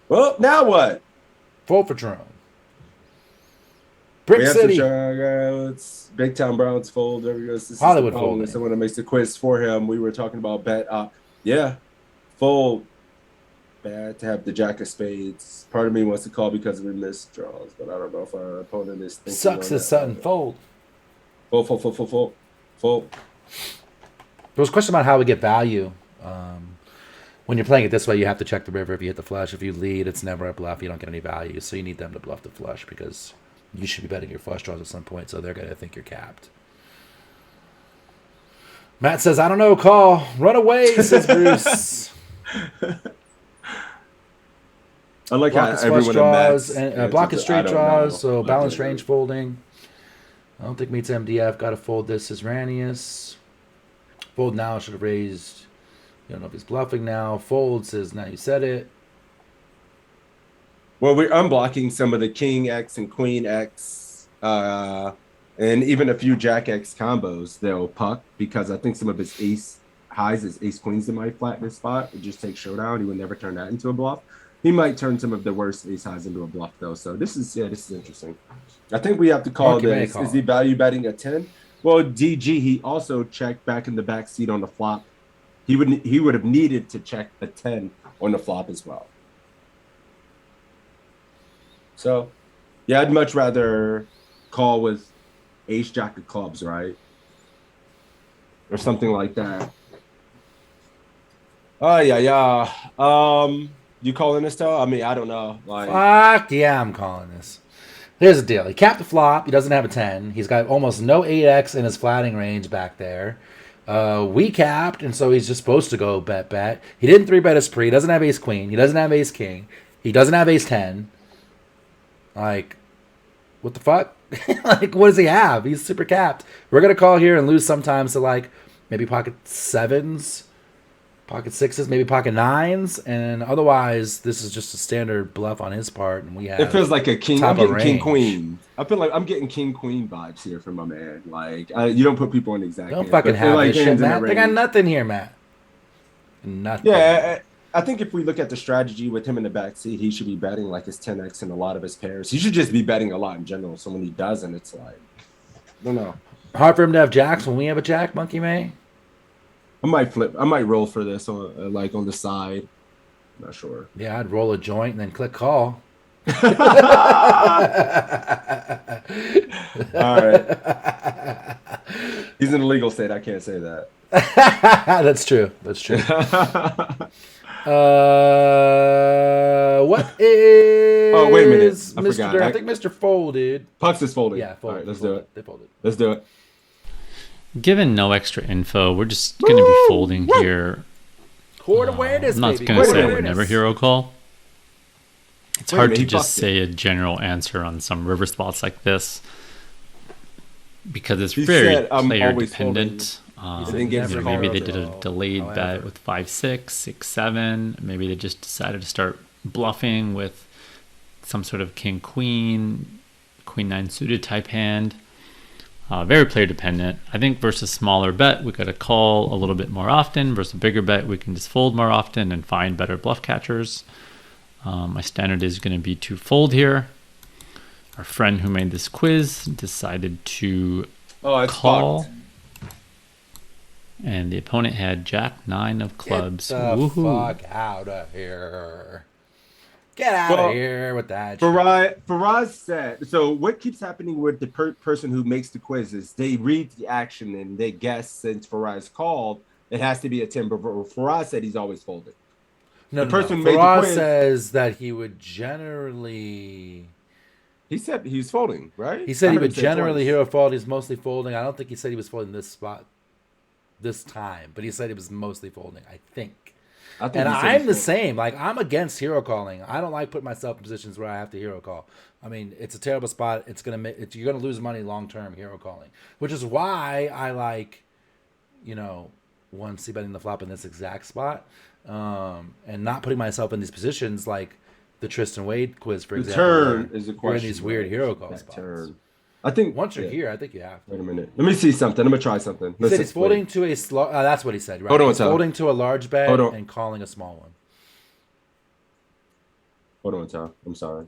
S4: Well, now what?
S7: Fold for Jerome. Brick City.
S4: It's Big Town Browns fold. There we go.
S7: Hollywood fold.
S4: Someone that makes the quiz for him. We were talking about bet. Yeah, fold. Bad to have the jack of spades. Part of me wants to call because we missed draws, but I don't know if our opponent is thinking.
S7: Sucks as Sutton. Fold.
S4: Fold.
S7: There was a question about how we get value. When you're playing it this way, you have to check the river if you hit the flush. If you lead, it's never a bluff. You don't get any value, so you need them to bluff the flush because you should be betting your flush draws at some point, so they're going to think you're capped. Matt says, I don't know, call. Run away, says Bruce.
S4: I like
S7: block
S4: how
S7: is
S4: everyone
S7: flush draws,
S4: and
S7: block is straight draws, so
S4: Like
S7: balanced range folding. I don't think meets MDF. Got to fold this as Ranius. Fold now, should have raised. You don't know if he's bluffing now. Fold says, now you said it.
S4: Well, we're unblocking some of the King X and Queen X, and even a few Jack X combos they'll puck, because I think some of his ace highs, his ace queens that might flatten this spot. It just takes showdown. He would never turn that into a bluff. He might turn some of the worst ace highs into a bluff though. So this is interesting. I think we have to call this. Is he value betting a 10? Well, DG, he also checked back in the back seat on the flop. He would have needed to check a 10 on the flop as well. So, yeah, I'd much rather call with ace jack of clubs, right? Or something like that. Oh, yeah. You calling this, though? I mean, I don't know.
S7: Fuck yeah, I'm calling this. Here's the deal. He capped the flop. He doesn't have a 10. He's got almost no 8x in his flatting range back there. We capped, and so he's just supposed to go bet. He didn't 3-bet his pre. He doesn't have ace queen. He doesn't have ace king. He doesn't have ace 10. Like, what the fuck? Like, what does he have? He's super capped. We're going to call here and lose sometimes to, like, maybe pocket 7s, pocket 6s, maybe pocket 9s, and otherwise this is just a standard bluff on his part, and we have.
S4: It feels like a king. I'm getting king queen. I feel like I'm getting king queen vibes here from my man. Like you don't put people in exact.
S7: Don't fucking have
S4: like
S7: this shit, Matt. They got nothing here, Matt. Nothing.
S4: Yeah, I think if we look at the strategy with him in the back seat, he should be betting like his 10x in a lot of his pairs. He should just be betting a lot in general. So when he doesn't, it's like, I don't know.
S7: Hard for him to have jacks when we have a jack, Monkey May.
S4: I might flip. I might roll for this on like on the side. I'm not sure.
S7: Yeah, I'd roll a joint and then click call.
S4: All right. He's in a legal state. I can't say that.
S7: That's true. What is?
S4: Oh, wait a minute. I
S7: Mr.
S4: forgot.
S7: I think Mr. folded.
S4: Pucks is folding.
S7: Yeah, folded.
S4: All right, let's do it.
S7: They folded.
S4: Let's do it.
S8: Given no extra info, we're just going to be folding here.
S7: Court awareness,
S8: I'm not
S7: baby.
S8: going to say I
S7: Court
S8: would never
S7: awareness.
S8: hero call. It's
S4: Wait a
S8: hard
S4: minute,
S8: to
S4: he
S8: just
S4: fucked
S8: say a general answer on some river spots like this because it's
S4: He
S8: very
S4: said, "I'm
S8: player
S4: always
S8: dependent.
S7: said never
S8: Maybe they
S7: call,
S8: did a
S7: though.
S8: delayed
S7: However.
S8: bet with 5-6, 6-7. Maybe they just decided to start bluffing with some sort of king queen 9 suited type hand. Very player dependent. I think versus smaller bet, we got to call a little bit more often. Versus a bigger bet, we can just fold more often and find better bluff catchers. My standard is going to be to fold here. Our friend who made this quiz decided to call.
S4: Fucked.
S8: And the opponent had Jack 9 of clubs.
S7: Get the
S8: Woohoo.
S7: fuck out of here. Get out of here with that.
S4: Faraz said, so what keeps happening with the person who makes the quiz is they read the action and they guess since Faraz called, it has to be a 10. But Faraz said he's always folded.
S7: No,
S4: the person
S7: no.
S4: made the
S7: Faraz
S4: quiz.
S7: says that he would generally
S4: He said he was folding, right?
S7: He said
S4: I
S7: he
S4: heard him
S7: would
S4: say it
S7: generally
S4: twice.
S7: hero fold. He's mostly folding. I don't think he said he was folding this spot this time, but he said he was mostly folding, I think.
S4: I think
S7: And
S4: he said
S7: I'm
S4: he's
S7: the
S4: folding.
S7: same. Like, I'm against hero calling. I don't like putting myself in positions where I have to hero call. I mean, it's a terrible spot. It's gonna make you're gonna lose money long term hero calling, which is why I like, one c betting the flop in this exact spot, and not putting myself in these positions like the Tristan Wade quiz, for
S4: The
S7: example.
S4: turn
S7: where
S4: is the
S7: we're in
S4: question.
S7: these weird
S4: right?
S7: hero call
S4: That
S7: spots.
S4: turn. I think
S7: Once you're
S4: yeah.
S7: here, I think you have to.
S4: Wait a minute. Let me see something. I'm gonna try something.
S7: He said he's folding to a that's what he said. Right?
S4: Hold on,
S7: He's
S4: Tom.
S7: folding to a large bet
S4: Hold on.
S7: and calling a small one.
S4: Hold on, Tom. I'm sorry.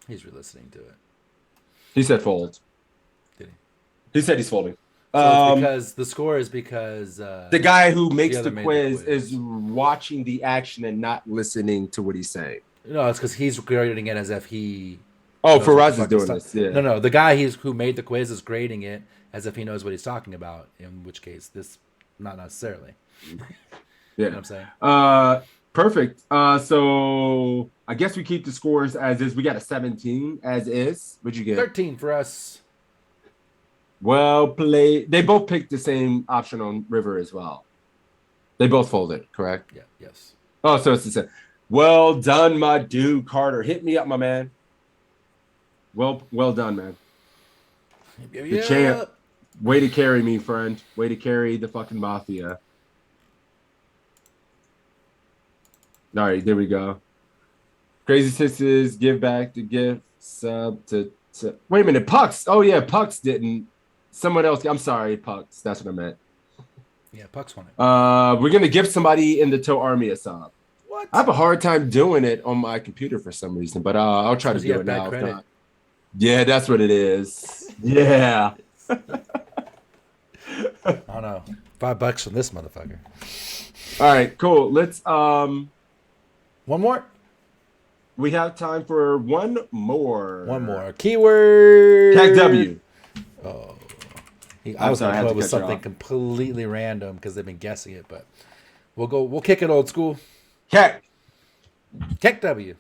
S7: He's re-listening to it.
S4: He said fold.
S7: Did he?
S4: He said he's folding.
S7: So it's because the score is because
S4: The guy who makes
S7: other
S4: the
S7: made the
S4: quiz
S7: quiz.
S4: is watching the action and not listening to what he's saying.
S7: No, it's because he's grading it as if he.
S4: Oh,
S7: knows what
S4: Faraz
S7: the
S4: is
S7: fuck
S4: doing
S7: he's
S4: this. Yeah.
S7: No, the guy who made the quiz is grading it as if he knows what he's talking about. In which case, this not necessarily.
S4: Yeah.
S7: You know what I'm saying?
S4: Perfect. So I guess we keep the scores as is. We got a 17 as is. What'd you get?
S7: 13 for us.
S4: Well played. They both picked the same option on river as well. They both folded, correct?
S7: Yeah. Yes.
S4: Oh, so it's the same. Well done, my dude, Carter. Hit me up, my man. Well done, man. The champ. Way to carry me, friend. Way to carry the fucking mafia. All right, there we go. Crazy Sixes, give back the gift, sub to wait a minute, Pucks. Oh yeah, Pucks didn't. Someone else. I'm sorry, Pucks. That's what I meant.
S7: Yeah, Pucks won it.
S4: We're gonna give somebody in the Toe Army a sub.
S7: What?
S4: I have a hard time doing it on my computer for some reason, but I'll try to
S7: Because you
S4: do
S7: have
S4: it
S7: bad
S4: now. If
S7: credit.
S4: not. Yeah, that's what it is. Yeah.
S7: I don't know. $5 from this motherfucker.
S4: All right, cool. Let's
S7: One more.
S4: we have time for one more.
S7: One more. Keyword.
S4: Tag W.
S7: Oh. I
S4: I'm
S7: was
S4: sorry, I
S7: going
S4: had
S7: to
S4: to
S7: go with
S4: cut you
S7: something
S4: off.
S7: completely random because they've been guessing it, but we'll kick it old school.
S4: Cat.
S7: Keck W.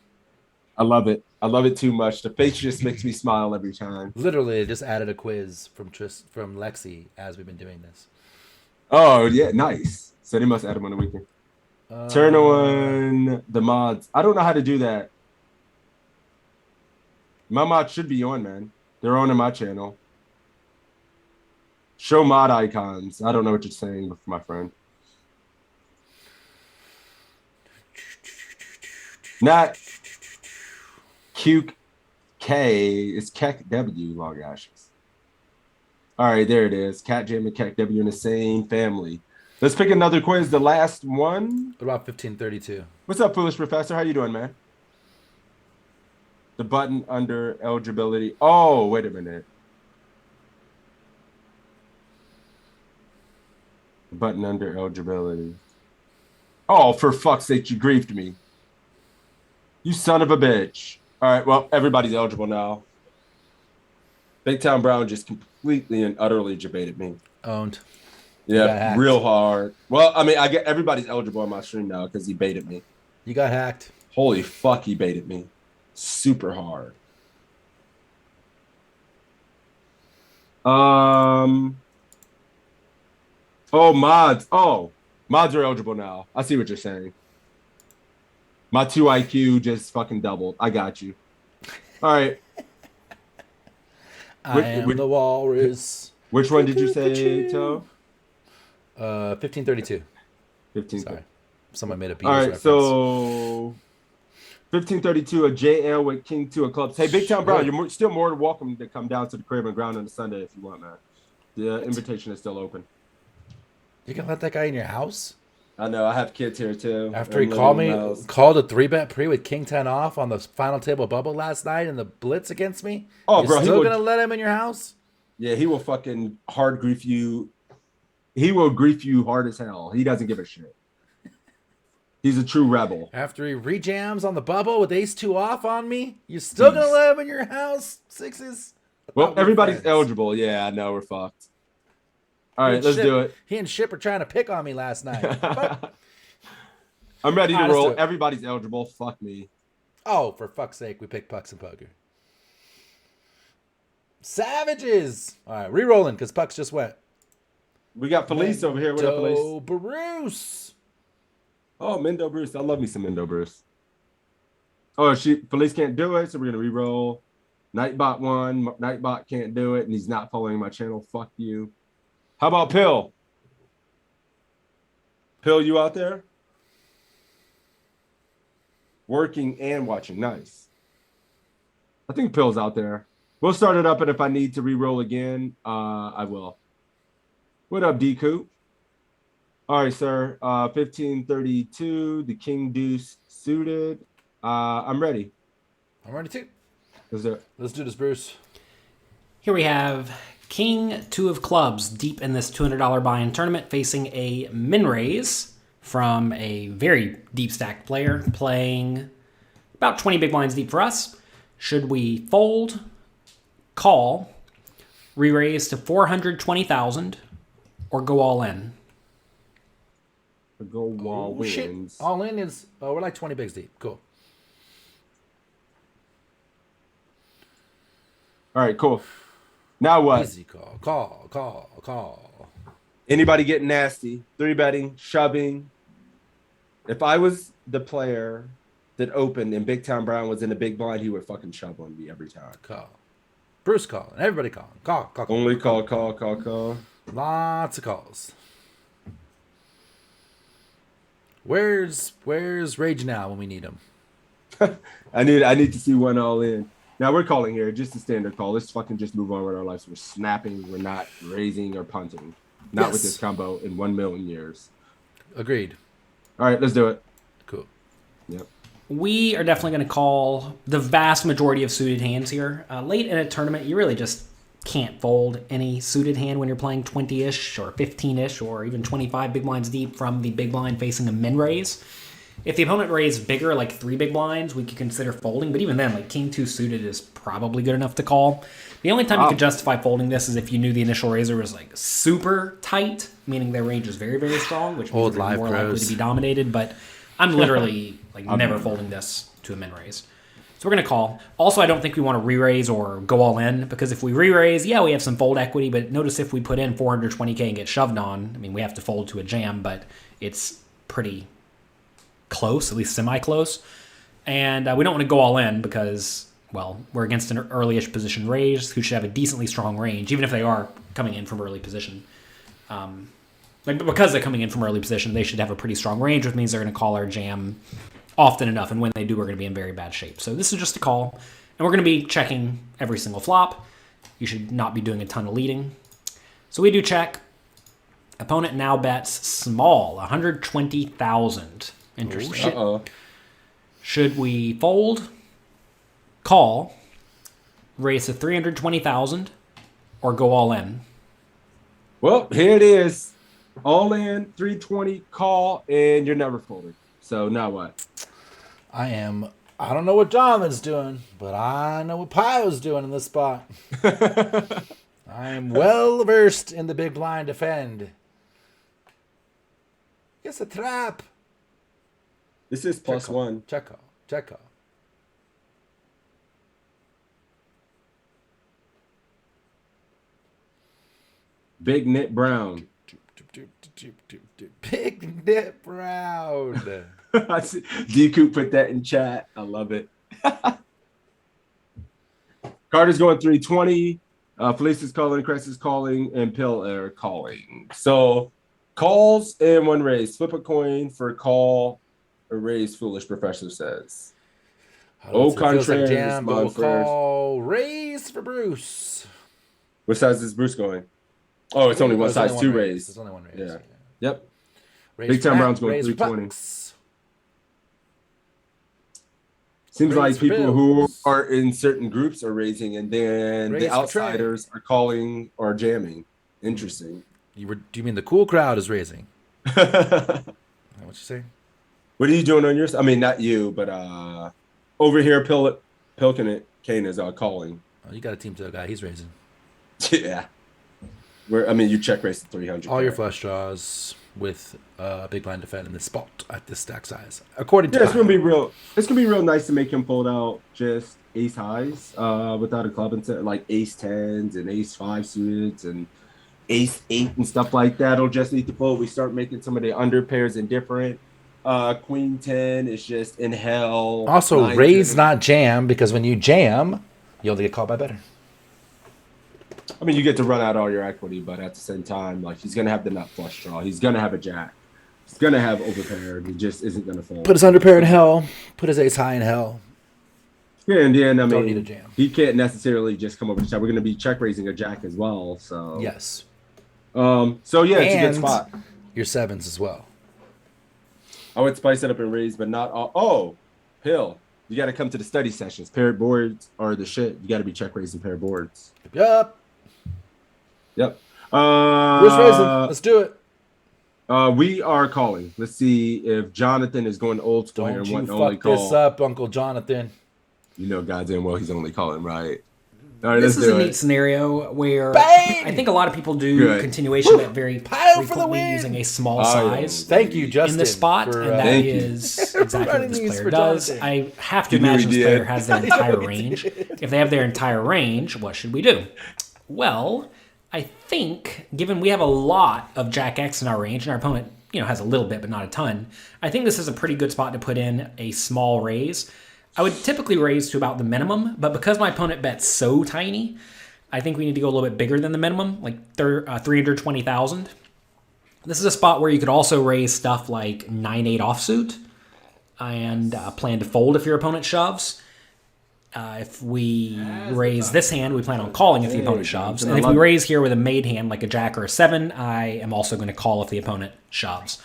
S4: I love it. I love it too much. The face just makes me smile every time.
S7: Literally, I just added a quiz from Lexi as we've been doing this.
S4: Oh yeah, nice. So they must add them on the weekend. Turn on the mods. I don't know how to do that. My mods should be on, man. They're on in my channel. Show mod icons. I don't know what you're saying, my friend. Not QK. It's Keck W, long ashes. All right, there it is. Cat Jam and Keck W in the same family. Let's pick another quiz. The last one.
S7: What about 1532?
S4: What's up, Foolish Professor? How you doing, man? The button under eligibility. Oh, wait a minute. The button under eligibility. Oh, for fuck's sake, you griefed me. You son of a bitch. All right, well, everybody's eligible now. Big Town Brown just completely and utterly debated me.
S7: Owned.
S4: Yeah, real hard. Well, I mean, I get everybody's eligible on my stream now because he baited me.
S7: You got hacked.
S4: Holy fuck, he baited me. Super hard. Oh, mods. Oh, mods are eligible now. I see what you're saying. My 2 IQ just fucking doubled. I got you. All right.
S7: I am the walrus.
S4: Which one did you say, Toe?
S7: 1532.
S4: 15.
S7: Sorry. Someone made a Beatles
S4: All right,
S7: reference.
S4: so 1532, a JL with King 2 of clubs. Hey, Big Town Brown, you're still more than welcome to come down to the crib and ground on a Sunday if you want, man. The invitation is still open.
S7: You can let that guy in your house?
S4: I know, I have kids here too.
S7: After he called a 3-bet pre with King 10 off on the final table bubble last night in the blitz against me.
S4: Oh,
S7: You're
S4: bro,
S7: still gonna let him in your house?
S4: Yeah, he will fucking hard grief you. He will grief you hard as hell. He doesn't give a shit. He's a true rebel.
S7: After he rejams on the bubble with ace 2 off on me, you're still gonna let him in your house? Sixes?
S4: Well, everybody's eligible. Yeah, I know we're fucked. All right, let's do it.
S7: He and Ship were trying to pick on me last night.
S2: I'm ready to
S7: All right, let's do
S2: roll.
S7: it.
S2: Everybody's eligible. Fuck me.
S7: Oh, for fuck's sake, we picked Pucks and Poker. Savages! All right, re-rolling because Pucks just went.
S2: We got Felice over here. What up, Felice?
S7: Mendo Bruce.
S2: Oh, Mendo Bruce. I love me some Mendo Bruce. Oh, Felice can't do it, so we're gonna re-roll. Nightbot won. Nightbot can't do it, and he's not following my channel. Fuck you. How about Pill? Pill, you out there? Working and watching. Nice. I think Pill's out there. We'll start it up, and if I need to re-roll again, I will. What up, D Coop? All right, sir. 1532, the King Deuce suited. I'm ready.
S7: I'm ready too.
S2: Let's do it.
S7: Let's do this, Bruce.
S5: Here we have King 2 of clubs deep in this $200 buy-in tournament facing a min raise from a very deep stacked player playing about 20 big blinds deep for us. Should we fold, call, re-raise to 420,000, or go all in?
S2: Go wall wins.
S7: Shit. All in is, we're like 20 bigs deep. Cool.
S2: All right, cool. Now what?
S7: Easy call.
S2: Anybody getting nasty? 3-betting, shoving. If I was the player that opened and Big Time Brown was in the big blind, he would fucking shove on me every time.
S7: Call. Bruce calling. Everybody calling. Call.
S2: Only call.
S7: Lots of calls. Where's Rage now when we need him?
S2: I need to see one all in. Now we're calling here, just a standard call. Let's fucking just move on with our lives. We're snapping. We're not raising or punting. Not with this combo in 1 million years.
S7: Agreed.
S2: All right, let's do it.
S7: Cool.
S2: Yep.
S5: We are definitely going to call the vast majority of suited hands here. Late in a tournament, you really just can't fold any suited hand when you're playing 20-ish or 15-ish or even 25 big blinds deep from the big blind facing a min raise. If the opponent raised bigger, like 3 big blinds, we could consider folding. But even then, like King 2 suited is probably good enough to call. The only time you could justify folding this is if you knew the initial raiser was like super tight, meaning their range is very, very strong, which means they're more likely to be dominated. But I'm literally like never folding this to a min raise. So we're going to call. Also, I don't think we want to re-raise or go all in, because if we re-raise, yeah, we have some fold equity, but notice if we put in 420k and get shoved on, I mean, we have to fold to a jam, but it's pretty close, at least semi-close. And we don't want to go all in because, well, we're against an early-ish position raise who should have a decently strong range, even if they are coming in from early position. Because they're coming in from early position, they should have a pretty strong range, which means they're going to call our jam often enough, and when they do, we're going to be in very bad shape. So this is just a call, and we're going to be checking every single flop. You should not be doing a ton of leading. So we do check. Opponent now bets small, 120,000. Interesting.
S2: Uh-oh.
S5: Should we fold, call, raise to 320,000, or go all in?
S2: Well, here it is. All in, 320, call, and you're never folding. So now what?
S7: I don't know what Jonathan's doing, but I know what Pio's doing in this spot. I am well versed in the big blind defend. It's a trap.
S2: This is +1.
S7: Check call.
S2: Big Nit Brown.
S7: Big Nit Brown.
S2: D-Coop put that in chat. I love it. Carter's going 320. Felice is calling, Crest is calling, and Pill are calling. So calls and one raise. Flip a coin for call or raise, Foolish Professor says. Au contraire,
S7: jam, go call, raise for Bruce.
S2: What size is Bruce going? Oh, it's only one size, 2 raise.
S7: It's only one raise.
S2: Yeah. Yep.
S7: Raise
S2: Big Time
S7: Matt,
S2: Brown's going
S7: raise
S2: 320.
S7: Pucks.
S2: Seems like
S7: Raise for
S2: people who
S7: Bills.
S2: are in certain groups are raising, and then
S7: Raise
S2: the
S7: for
S2: outsiders are calling or jamming. Interesting.
S7: Do you mean the cool crowd is raising? Is that what you say?
S2: What are you doing on yours? I mean, not you, but over here, Pilkin Kane is calling.
S7: Oh, you got a team to a guy. He's raising.
S2: Yeah.
S4: You check raise to 300.
S7: All your flush draws with big blind defend in this spot at this stack size. According to
S4: Yeah, it's gonna
S7: Kyle.
S4: be real. It's gonna be real nice to make him fold out just ace highs without a club and like ace tens and ace five suited and ace eight and stuff like that. It'll just need to fold. We start making some of the under pairs indifferent. Queen 10 is just in hell.
S7: Also,
S4: 9,
S7: raise
S4: 10.
S7: not jam, because when you jam, you only get called by better.
S4: I mean, you get to run out all your equity, but at the same time, like he's gonna have the nut flush draw. He's gonna have a jack. He's gonna have overpaired. He just isn't gonna fold.
S7: Put his underpair in hell. Put his ace high in hell.
S4: Yeah, and then I
S7: Don't need a
S4: mean,
S7: jam.
S4: he can't necessarily just come over the shot. We're gonna be check raising a jack as well. So
S7: Yes.
S4: So yeah, it's a good
S7: And
S4: spot.
S7: your sevens as well.
S4: I would spice it up and raise, but not all. Oh, Hill, you got to come to the study sessions. Paired boards are the shit. You got to be check raising paired boards.
S7: Yup.
S4: Yep.
S7: Where's raising? Let's do it.
S4: We are calling. Let's see if Jonathan is going old school here
S7: Don't
S4: and
S7: you
S4: wanting to only
S7: fuck
S4: call.
S7: this up, Uncle Jonathan.
S4: You know, goddamn well he's only calling, right? All right,
S5: This
S4: let's
S5: is a
S4: do
S5: neat
S4: it.
S5: scenario where
S7: Bang!
S5: I think a lot of people do
S4: Good.
S5: continuation bet very
S7: Pile for the
S5: frequently
S7: win!
S5: using a small
S4: I
S5: size
S7: Thank you, Justin.
S5: in this spot,
S7: for,
S5: and that
S4: Thank you.
S5: is exactly what
S7: Running
S5: this
S7: these
S5: player
S7: for
S5: does.
S7: Jonathan.
S5: I have to
S4: You knew
S5: imagine
S4: he
S5: this player
S4: did.
S5: has their entire range. If they have their entire range, what should we do? Well, I think, given we have a lot of Jack X in our range, and our opponent, has a little bit, but not a ton, I think this is a pretty good spot to put in a small raise. I would typically raise to about the minimum, but because my opponent bets so tiny, I think we need to go a little bit bigger than the minimum, like 320,000. This is a spot where you could also raise stuff like 9-8 offsuit and plan to fold if your opponent shoves. If we raise this hand, we plan on calling if the opponent shoves. And if we raise here with a made hand like a jack or a 7, I am also going to call if the opponent shoves.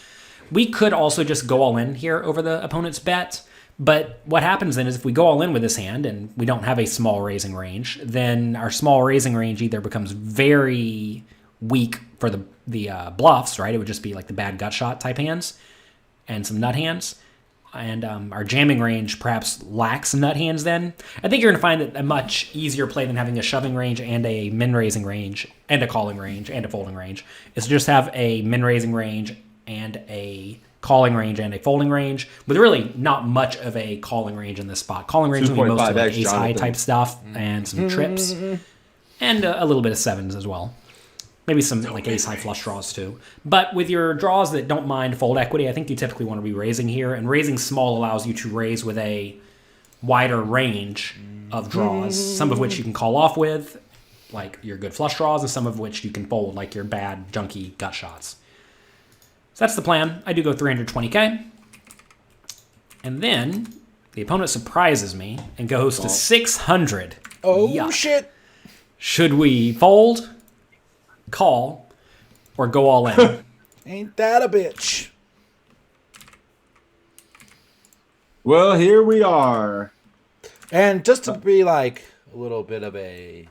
S5: We could also just go all in here over the opponent's bet. But what happens then is if we go all in with this hand and we don't have a small raising range, then our small raising range either becomes very weak for the bluffs, right? It would just be like the bad gut shot type hands and some nut hands. And our jamming range perhaps lacks some nut hands then. I think you're going to find that a much easier play than having a shoving range and a min-raising range and a calling range and a folding range is to just have a min-raising range and a calling range and a folding range with really not much of a calling range in this spot. Calling range will be mostly like
S4: 2.5x,
S5: ace high
S4: Jonathan.
S5: type stuff and some trips and a little bit of sevens as well. Maybe some like ace high flush draws too. But with your draws that don't mind fold equity, I think you typically want to be raising here. And raising small allows you to raise with a wider range of draws, some of which you can call off with, like your good flush draws, and some of which you can fold, like your bad junky gut shots. So that's the plan. I do go 320k. And then the opponent surprises me and goes to 600.
S7: Oh,
S5: Yuck.
S7: shit.
S5: Should we fold, call, or go all in?
S7: Ain't that a bitch?
S4: Well, here we are.
S7: And just to be like a little bit of a,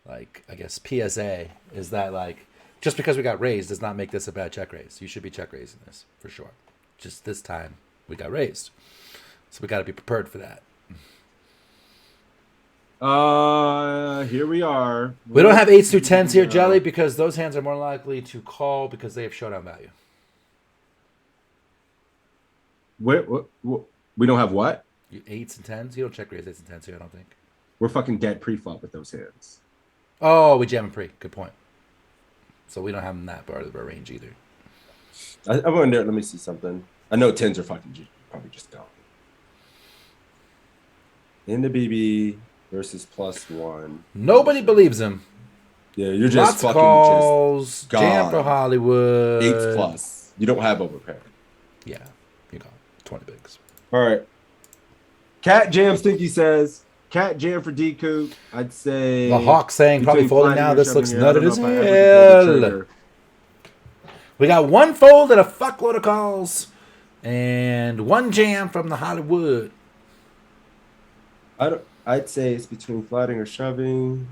S7: like, I guess, PSA, is that like, just because we got raised does not make this a bad check raise. You should be check raising this, for sure. Just this time, we got raised. So we got to be prepared for that.
S4: Here we are.
S7: We don't have 8s through 10s here, Jelly, because those hands are more likely to call because they have showdown value.
S4: We don't have what?
S7: 8s and 10s? You don't check raise 8s and 10s here, I don't think.
S4: We're fucking dead pre-flop with those hands.
S7: Oh, we jam and pre. Good point. So we don't have them that part of our range either.
S4: I wonder. Let me see something. I know 10s are fucking probably just gone. In the BB versus +1.
S7: Nobody believes him.
S4: Yeah, you're just
S7: Lots of
S4: fucking
S7: calls.
S4: just
S7: Jam
S4: gone.
S7: for Hollywood.
S4: 8s plus. You don't have overpair.
S7: Yeah, you got 20 bigs.
S4: All right. Cat Jam Stinky says, Cat Jam for D-Coop. I'd say...
S7: The Hawk saying probably
S4: between
S7: folding
S4: flattening
S7: now.
S4: or
S7: This
S4: shoving
S7: looks
S4: here. I don't
S7: nutted
S4: know
S7: as
S4: if I ever could pull the
S7: hell.
S4: trigger.
S7: We got one fold and a fuckload of calls. And one jam from the Hollywood.
S4: I'd say it's between flatting or shoving.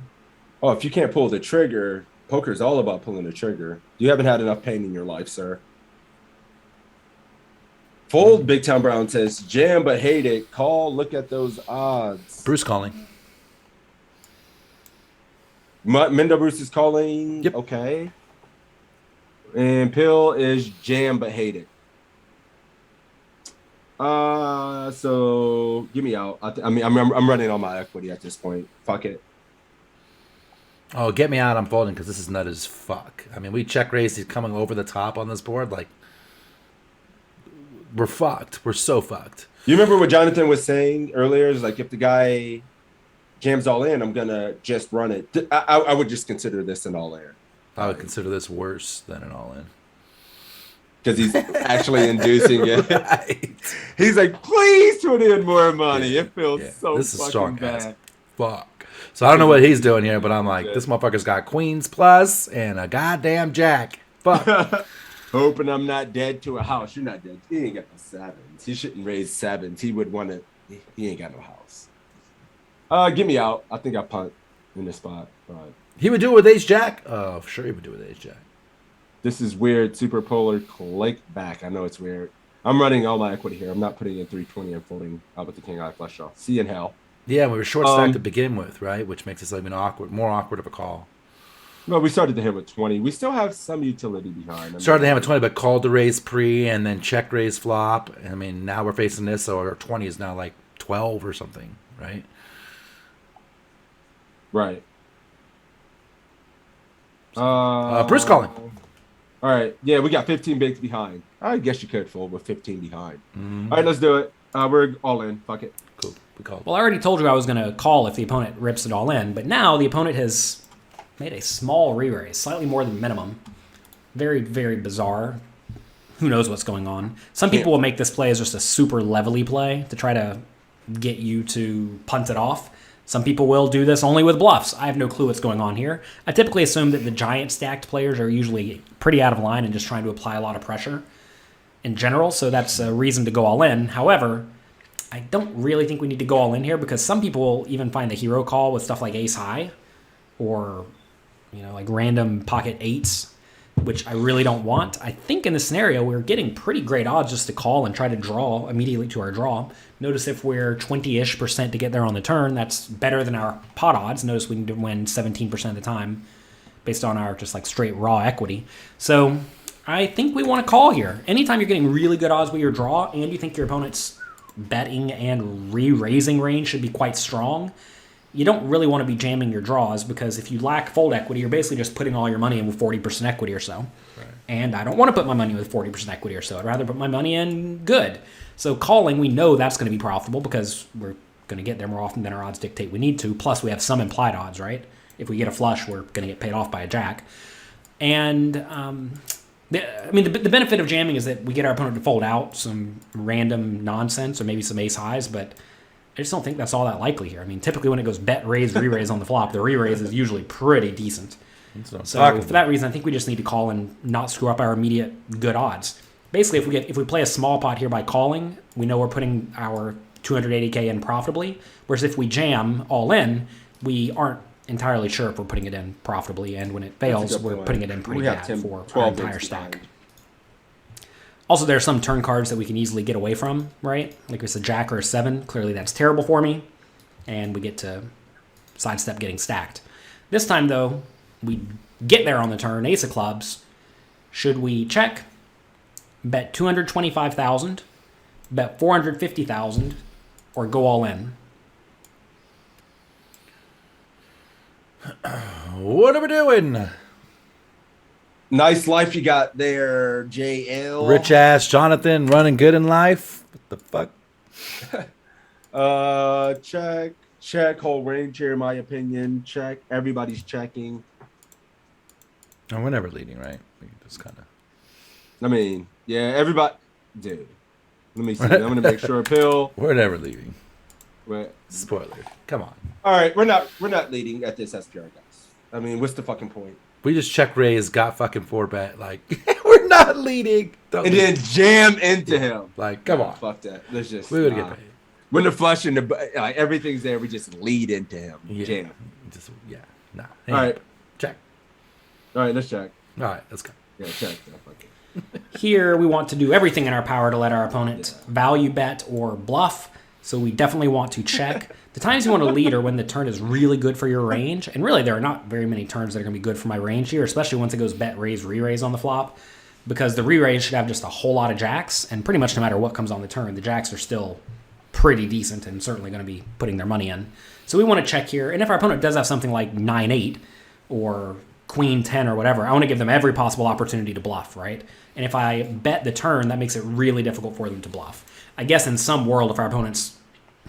S4: Oh, if you can't pull the trigger, poker's all about pulling the trigger. You haven't had enough pain in your life, sir. Fold, Big Town Brown says, jam but hate it. Call, look at those odds.
S7: Bruce calling.
S4: Mendo Bruce is calling.
S7: Yep.
S4: Okay. And Pill is jam but hate it. So give me out. I'm running on my equity at this point. Fuck it.
S7: Oh, get me out! I'm folding because this is nut as fuck. I mean, we check raise. He's coming over the top on this board. Like, we're fucked. We're so fucked.
S4: You remember what Jonathan was saying earlier? Is like if the guy jams all in, I'm gonna just run it. I would just consider this an all in.
S7: I would consider this worse than an all in.
S4: Because he's actually inducing it.
S7: Right.
S4: He's like, please put in more money.
S7: Yeah.
S4: It feels so
S7: This is
S4: fucking
S7: strong
S4: bad.
S7: as fuck. So I don't know what he's doing here, but I'm like, this motherfucker's got queens plus and a goddamn jack. Fuck.
S4: Hoping I'm not dead to a house. You're not dead. He ain't got no sevens. He shouldn't raise sevens. He would want to. He ain't got no house. Get me out. I think I punt in this spot. But
S7: He would do it with ace jack? Oh, sure he would do it with ace jack.
S4: this is weird. Super polar click back. I know it's weird. I'm running all my equity here. I'm not putting in 320 and folding out with the king eye flush draw. See you in hell.
S7: Yeah, we were short stacked to begin with, right? Which makes this even more awkward of a call.
S4: No, we started the hand with 20. We still have some utility behind.
S7: Started the hand with 20, but called to raise pre and then check raise flop. I mean, now we're facing this, so our 20 is now like 12 or something, right?
S4: Right.
S7: Bruce calling.
S4: All right. Yeah, we got 15 bigs behind. I guess you could fold with 15 behind.
S7: Mm-hmm.
S4: All right, let's do it. We're all in. Fuck it.
S7: Cool. We called.
S5: Well, I already told you I was going to call if the opponent rips it all in, but now the opponent has made a small re-raise, slightly more than minimum. Very, very bizarre. Who knows what's going on? Some people will make this play as just a super levelly play to try to get you to punt it off. Some people will do this only with bluffs. I have no clue what's going on here. I typically assume that the giant stacked players are usually pretty out of line and just trying to apply a lot of pressure in general, so that's a reason to go all in. However, I don't really think we need to go all in here because some people will even find the hero call with stuff like ace high or, you know, like random pocket eights, which I really don't want. I think in this scenario, we're getting pretty great odds just to call and try to draw immediately to our draw. Notice if we're 20-ish% to get there on the turn, that's better than our pot odds. Notice we need to win 17% of the time based on our just like straight raw equity. So I think we want to call here. Anytime you're getting really good odds with your draw and you think your opponent's betting and re-raising range should be quite strong, you don't really want to be jamming your draws because if you lack fold equity, you're basically just putting all your money in with 40% equity or so. Right. And I don't want to put my money with 40% equity or so. I'd rather put my money in good. So calling, we know that's going to be profitable because we're going to get there more often than our odds dictate we need to. Plus, we have some implied odds, right? If we get a flush, we're going to get paid off by a jack. And the benefit of jamming is that we get our opponent to fold out some random nonsense or maybe some ace highs, but I just don't think that's all that likely here. I mean, typically when it goes bet, raise, re-raise on the flop, the re-raise is usually pretty decent. So for that reason, I think we just need to call and not screw up our immediate good odds. Basically, if we play a small pot here by calling, we know we're putting our 280K in profitably, whereas if we jam all in, we aren't entirely sure if we're putting it in profitably, and when it fails, we're putting it in pretty bad for our entire stack. Also, there are some turn cards that we can easily get away from, right? Like it's a jack or a 7. Clearly, that's terrible for me, and we get to sidestep getting stacked. This time, though, we get there on the turn, ace of clubs. Should we check, bet 225,000, bet 450,000, or go all in?
S7: What are we doing?
S4: Nice life you got there, JL.
S7: Rich ass Jonathan running good in life. What the fuck?
S4: Check. Whole range here, in my opinion. Check. Everybody's checking.
S7: Oh, we're never leading, right? We just kind of.
S4: I mean, yeah, everybody. Dude, let me see. I'm gonna make sure. Pill.
S7: We're never leading.
S4: Right.
S7: Spoiler. Come on.
S4: All right, we're not leading at this SPR, guys. I mean, what's the fucking point?
S7: We just check raise, got fucking 4-bet. Like, we're not leading.
S4: And then jam into him.
S7: Like, come on.
S4: Fuck that. Let's just.
S7: We would get paid.
S4: When the flush and the everything's there, we just lead into him.
S7: Yeah.
S4: Jam.
S7: Nah.
S4: All right.
S7: Check.
S4: All right, let's check.
S7: All right, let's go.
S4: Yeah, check.
S5: Here, we want to do everything in our power to let our opponent value bet or bluff. So we definitely want to check The times you want to lead are when the turn is really good for your range, and really there are not very many turns that are going to be good for my range here, especially once it goes bet, raise, re-raise on the flop, because the re-raise should have just a whole lot of jacks, and pretty much no matter what comes on the turn, the jacks are still pretty decent and certainly going to be putting their money in. So we want to check here, and if our opponent does have something like 9-8 or Queen 10 or whatever, I want to give them every possible opportunity to bluff, right? And if I bet the turn, that makes it really difficult for them to bluff. I guess in some world, if our opponent's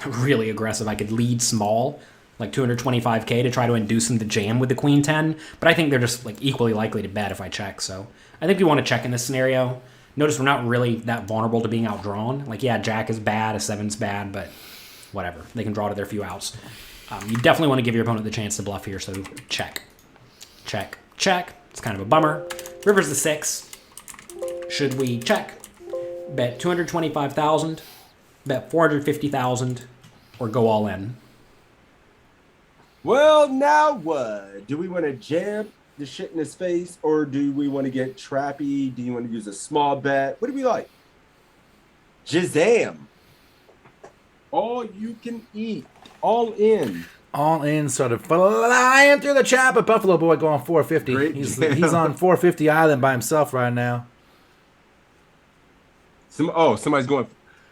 S5: really aggressive, I could lead small, like 225k, to try to induce them to jam with the Queen 10, but I think they're just like equally likely to bet if I check, so I think we want to check in this scenario. Notice we're not really that vulnerable to being outdrawn. Like, yeah, Jack is bad, a 7's bad, but whatever. They can draw to their few outs. You definitely want to give your opponent the chance to bluff here, so check. Check. Check. It's kind of a bummer. River's the 6. Should we check? Bet 225,000, bet 450,000, or go all in?
S4: Well, now what? Do we want to jam the shit in his face, or do we want to get trappy? Do you want to use a small bet? What do we like? Jazam. All you can eat. All in.
S7: All in, sort of flying through the chat, but Buffalo Boy going 450.
S4: Great
S7: He's
S4: jam.
S7: on 450 Island by himself right now.
S4: Somebody's going.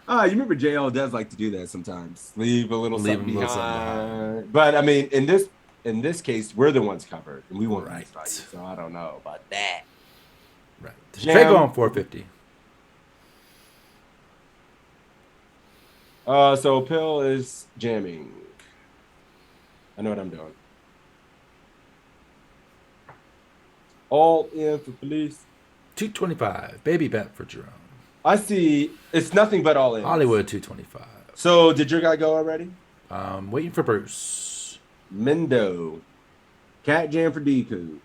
S4: You remember JL does like to do that sometimes. Leave a little something
S7: a little something
S4: behind. But I mean, in this case, we're the ones covered, and we won't
S7: Right.
S4: right. So I don't know about that.
S7: Right.
S4: Jam.
S7: Trey going 450.
S4: So Pill is jamming. I know what I'm doing. All in for police.
S7: 225. Baby bet for Jerome.
S4: I see. It's nothing but all in.
S7: Hollywood 225.
S4: So did your guy go already?
S7: Waiting for Bruce.
S4: Mendo. Cat jam for Deku.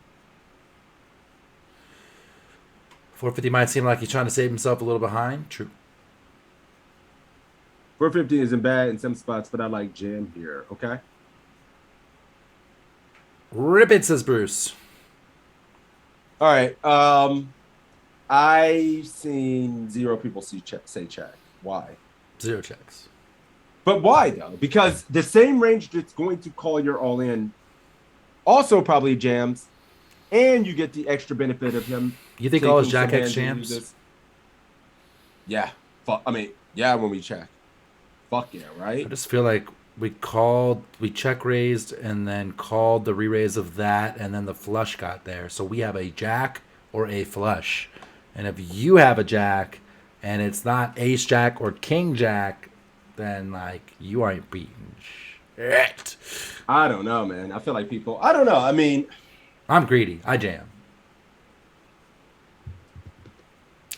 S7: 450 might seem like he's trying to save himself a little behind. True.
S4: 450 isn't bad in some spots, but I like jam here. Okay.
S7: Rip it, says Bruce.
S4: All right. I've seen 0 people say check. Why?
S7: 0 checks.
S4: But why though? Because the same range that's going to call your all in also probably jams, and you get the extra benefit of him.
S7: You think all his
S4: taking some
S7: Jack X
S4: hands and
S7: jams?
S4: uses. Yeah. Yeah, when we check. Fuck yeah, right?
S7: I just feel like we check raised and then called the re-raise of that, and then the flush got there. So we have a jack or a flush. And if you have a jack and it's not ace jack or king jack, then like you aren't beating shit.
S4: I don't know, man. I feel like people. I don't know. I mean,
S7: I'm greedy. I jam.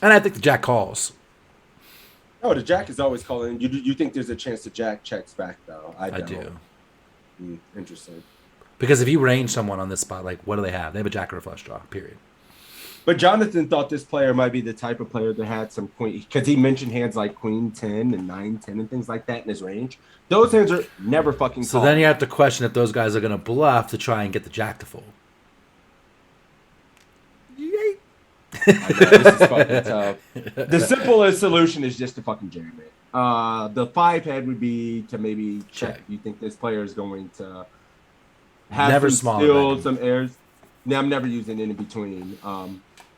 S7: And I think the jack calls.
S4: oh, the jack is always calling. You think there's a chance the jack checks back though? I don't.
S7: do.
S4: Interesting.
S7: Because if you range someone on this spot, like what do they have? They have a jack or a flush draw, period.
S4: But Jonathan thought this player might be the type of player that had some queen, because he mentioned hands like queen 10 and 9-10 and things like that in his range. Those hands are never fucking
S7: So
S4: called.
S7: then you have to question if those guys are going to bluff to try and get the jack to fold. Yay.
S4: I know, this is fucking tough. The simplest solution is just to fucking jam it. The 5 head would be to maybe check.
S7: Check.
S4: You think this player is going to have
S7: Never
S4: some
S7: small
S4: steals,
S7: betting.
S4: some airs? No, I'm never using in between.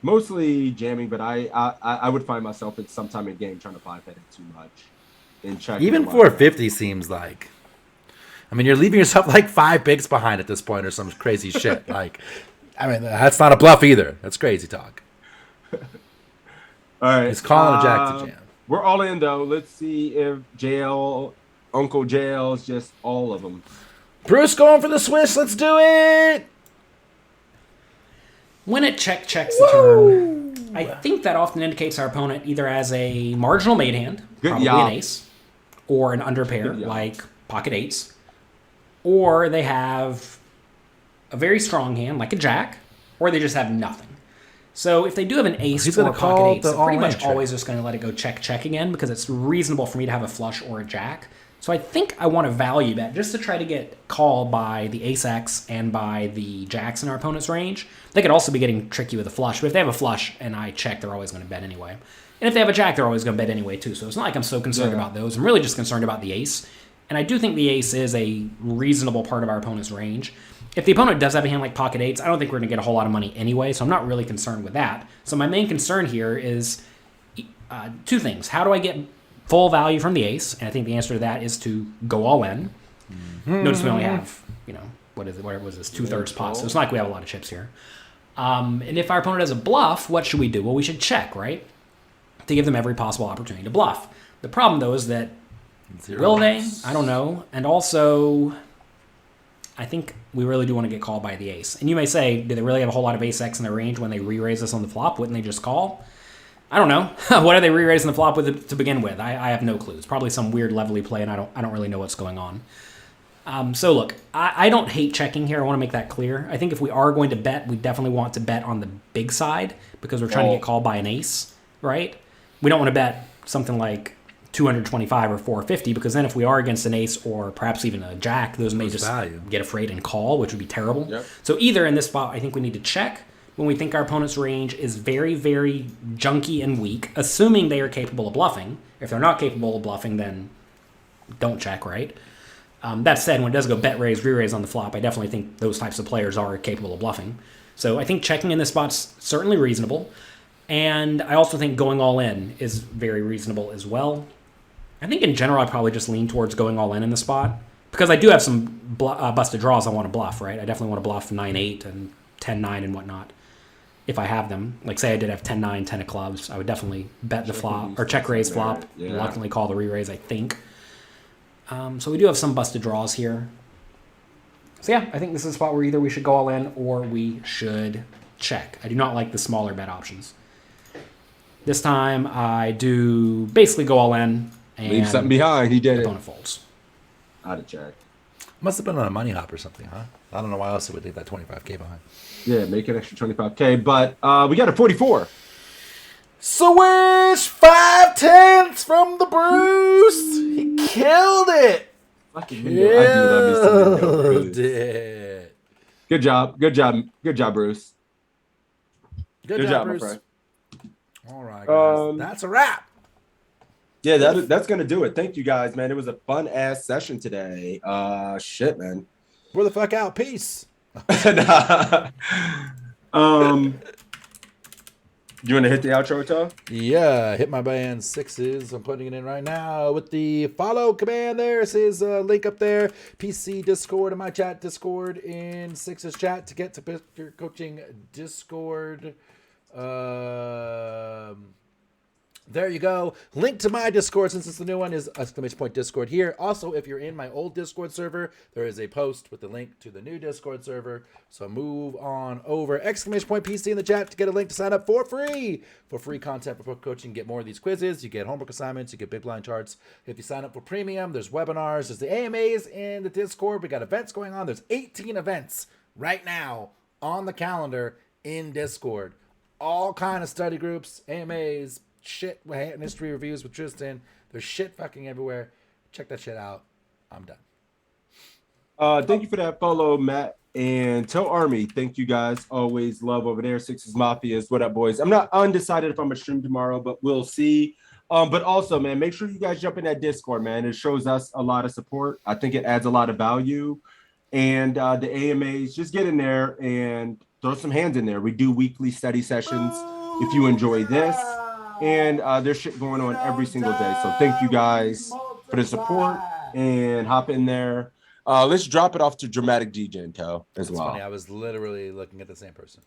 S4: Mostly jamming, but I would find myself at some time in game trying to 5 head it too much and check.
S7: Even 450 seems like, I mean, you're leaving yourself like 5 bigs behind at this point or some crazy shit. Like, I mean, that's not a bluff either. That's crazy talk.
S4: All right,
S7: He's calling a jack to jam.
S4: We're all in though. Let's see if Uncle JL's just all of them.
S7: Bruce going for the Swiss. Let's do it.
S5: When it checks the turn, I think that often indicates our opponent either has a marginal made hand,
S4: Good
S5: probably
S4: job.
S5: an ace, or an underpair,
S4: Good job.
S5: like pocket eights, or they have a very strong hand, like a jack, or they just have nothing. So if they do have an ace
S7: He's
S5: or a
S7: gonna
S5: pocket
S7: call
S5: eight,
S7: the
S5: they're pretty
S7: all-in
S5: much
S7: check.
S5: always just going to let it go check again because it's reasonable for me to have a flush or a jack. So I think I want to value bet just to try to get called by the ace-x and by the jacks in our opponent's range. They could also be getting tricky with a flush, but if they have a flush and I check, they're always going to bet anyway. And if they have a jack, they're always going to bet anyway too. So it's not like I'm so concerned about those. I'm really just concerned about the ace. And I do think the ace is a reasonable part of our opponent's range. If the opponent does have a hand like pocket eights, I don't think we're going to get a whole lot of money anyway, so I'm not really concerned with that. So my main concern here is two things. How do I get full value from the ace? And I think the answer to that is to go all in. Notice we only have, what was this, 2/3 pot, so it's not like we have a lot of chips here. And if our opponent has a bluff, what should we do? Well, we should check, right? To give them every possible opportunity to bluff. The problem, though, is that will they? I don't know. And also, I think we really do want to get called by the ace. And you may say, do they really have a whole lot of ace-x in their range when they re-raise us on the flop? Wouldn't they just call? I don't know. What are they re-raising the flop with to begin with? I have no clues. Probably some weird Levely play, and I don't really know what's going on. So look, I don't hate checking here. I want to make that clear. I think if we are going to bet, we definitely want to bet on the big side because we're trying to get called by an ace, right? We don't want to bet something like 225 or 450 because then if we are against an ace or perhaps even a jack, those may just get afraid and call, which would be terrible. Yep. So either in this spot, I think we need to check when we think our opponent's range is very, very junky and weak, assuming they are capable of bluffing. If they're not capable of bluffing, then don't check, right? That said, when it does go bet raise, re-raise on the flop, I definitely think those types of players are capable of bluffing. So I think checking in this spot's certainly reasonable. And I also think going all in is very reasonable as well. I think in general, I'd probably just lean towards going all in the spot. Because I do have some busted draws I want to bluff, right? I definitely want to bluff 9-8 and 10-9 and whatnot. If I have them. Like say I did have 10-9, 10 of clubs, I would definitely bet the flop, or check raise flop, reluctantly call the re-raise, I think. So we do have some busted draws here. So yeah, I think this is a spot where either we should go all in or we should check. I do not like the smaller bet options. This time I do basically go all in and
S4: leave something behind. He did it.
S5: Opponent folds.
S4: I'd have checked.
S7: Must have been on a money hop or something, huh? I don't know why else it would leave that 25K behind.
S4: Yeah, make an extra 25K, but we got a 44.
S7: Swish 5/10 from the Bruce. He killed it. Killed it.
S4: Good job, Bruce.
S7: Good job, Bruce. My friend. All right, guys. That's a wrap.
S4: Yeah, that's gonna do it. Thank you guys, man. It was a fun ass session today. Shit, man.
S7: We're the fuck out. Peace.
S4: You want to hit the outro, Toe?
S7: Yeah, hit my band sixes. I'm putting it in right now with the follow command. There's his link up there. PC Discord and my chat Discord in sixes chat to get to Picture Coaching Discord. There you go. Link to my Discord, since it's the new one, is !Discord here. Also, if you're in my old Discord server, there is a post with the link to the new Discord server. So move on over. !PC in the chat to get a link to sign up for free content for book coaching. Get more of these quizzes. You get homework assignments. You get big blind charts. If you sign up for premium, there's webinars. There's the AMAs in the Discord. We got events going on. There's 18 events right now on the calendar in Discord. All kind of study groups, AMAs, shit and history reviews with Tristan. There's shit fucking everywhere. Check that shit out. I'm done.
S4: Thank you for that follow, Matt and Toe Army. Thank you guys. Always love over there. Sixes Mafias. What up, boys? I'm not undecided if I'm gonna stream tomorrow, but we'll see. But also, man, make sure you guys jump in that Discord, man. It shows us a lot of support. I think it adds a lot of value. And the AMAs, just get in there and throw some hands in there. We do weekly study sessions if you enjoy this. And there's shit going on every single day. So thank you guys for the support and hop in there. Let's drop it off to Dramatic DJ Toe as well.
S7: Funny. I was literally looking at the same person.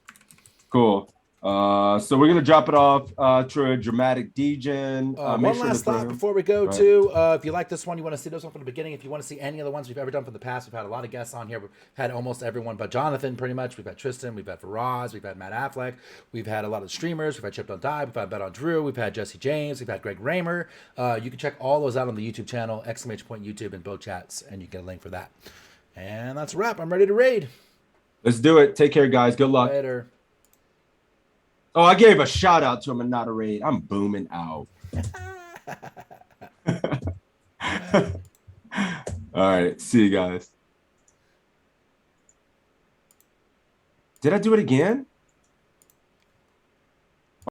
S4: Cool. So we're gonna drop it off to a Dramatic DJ.
S7: One last thought before we go to if you like this one, you want to see this one from the beginning. If you want to see any of the ones we've ever done from the past, we've had a lot of guests on here. We've had almost everyone but Jonathan, pretty much. We've had Tristan, we've had Faraz, we've had Matt Affleck, we've had a lot of streamers, we've had Chip Don't Die, we've had Bet on Drew, we've had Jesse James, we've had Greg Raymer. You can check all those out on the YouTube channel, !YouTube and both chats, and you get a link for that. And that's a wrap. I'm ready to raid.
S4: Let's do it. Take care, guys. Good luck.
S7: Later.
S4: Oh, I gave a shout out to him and not a raid. I'm booming out. All right. See you guys. Did I do it again?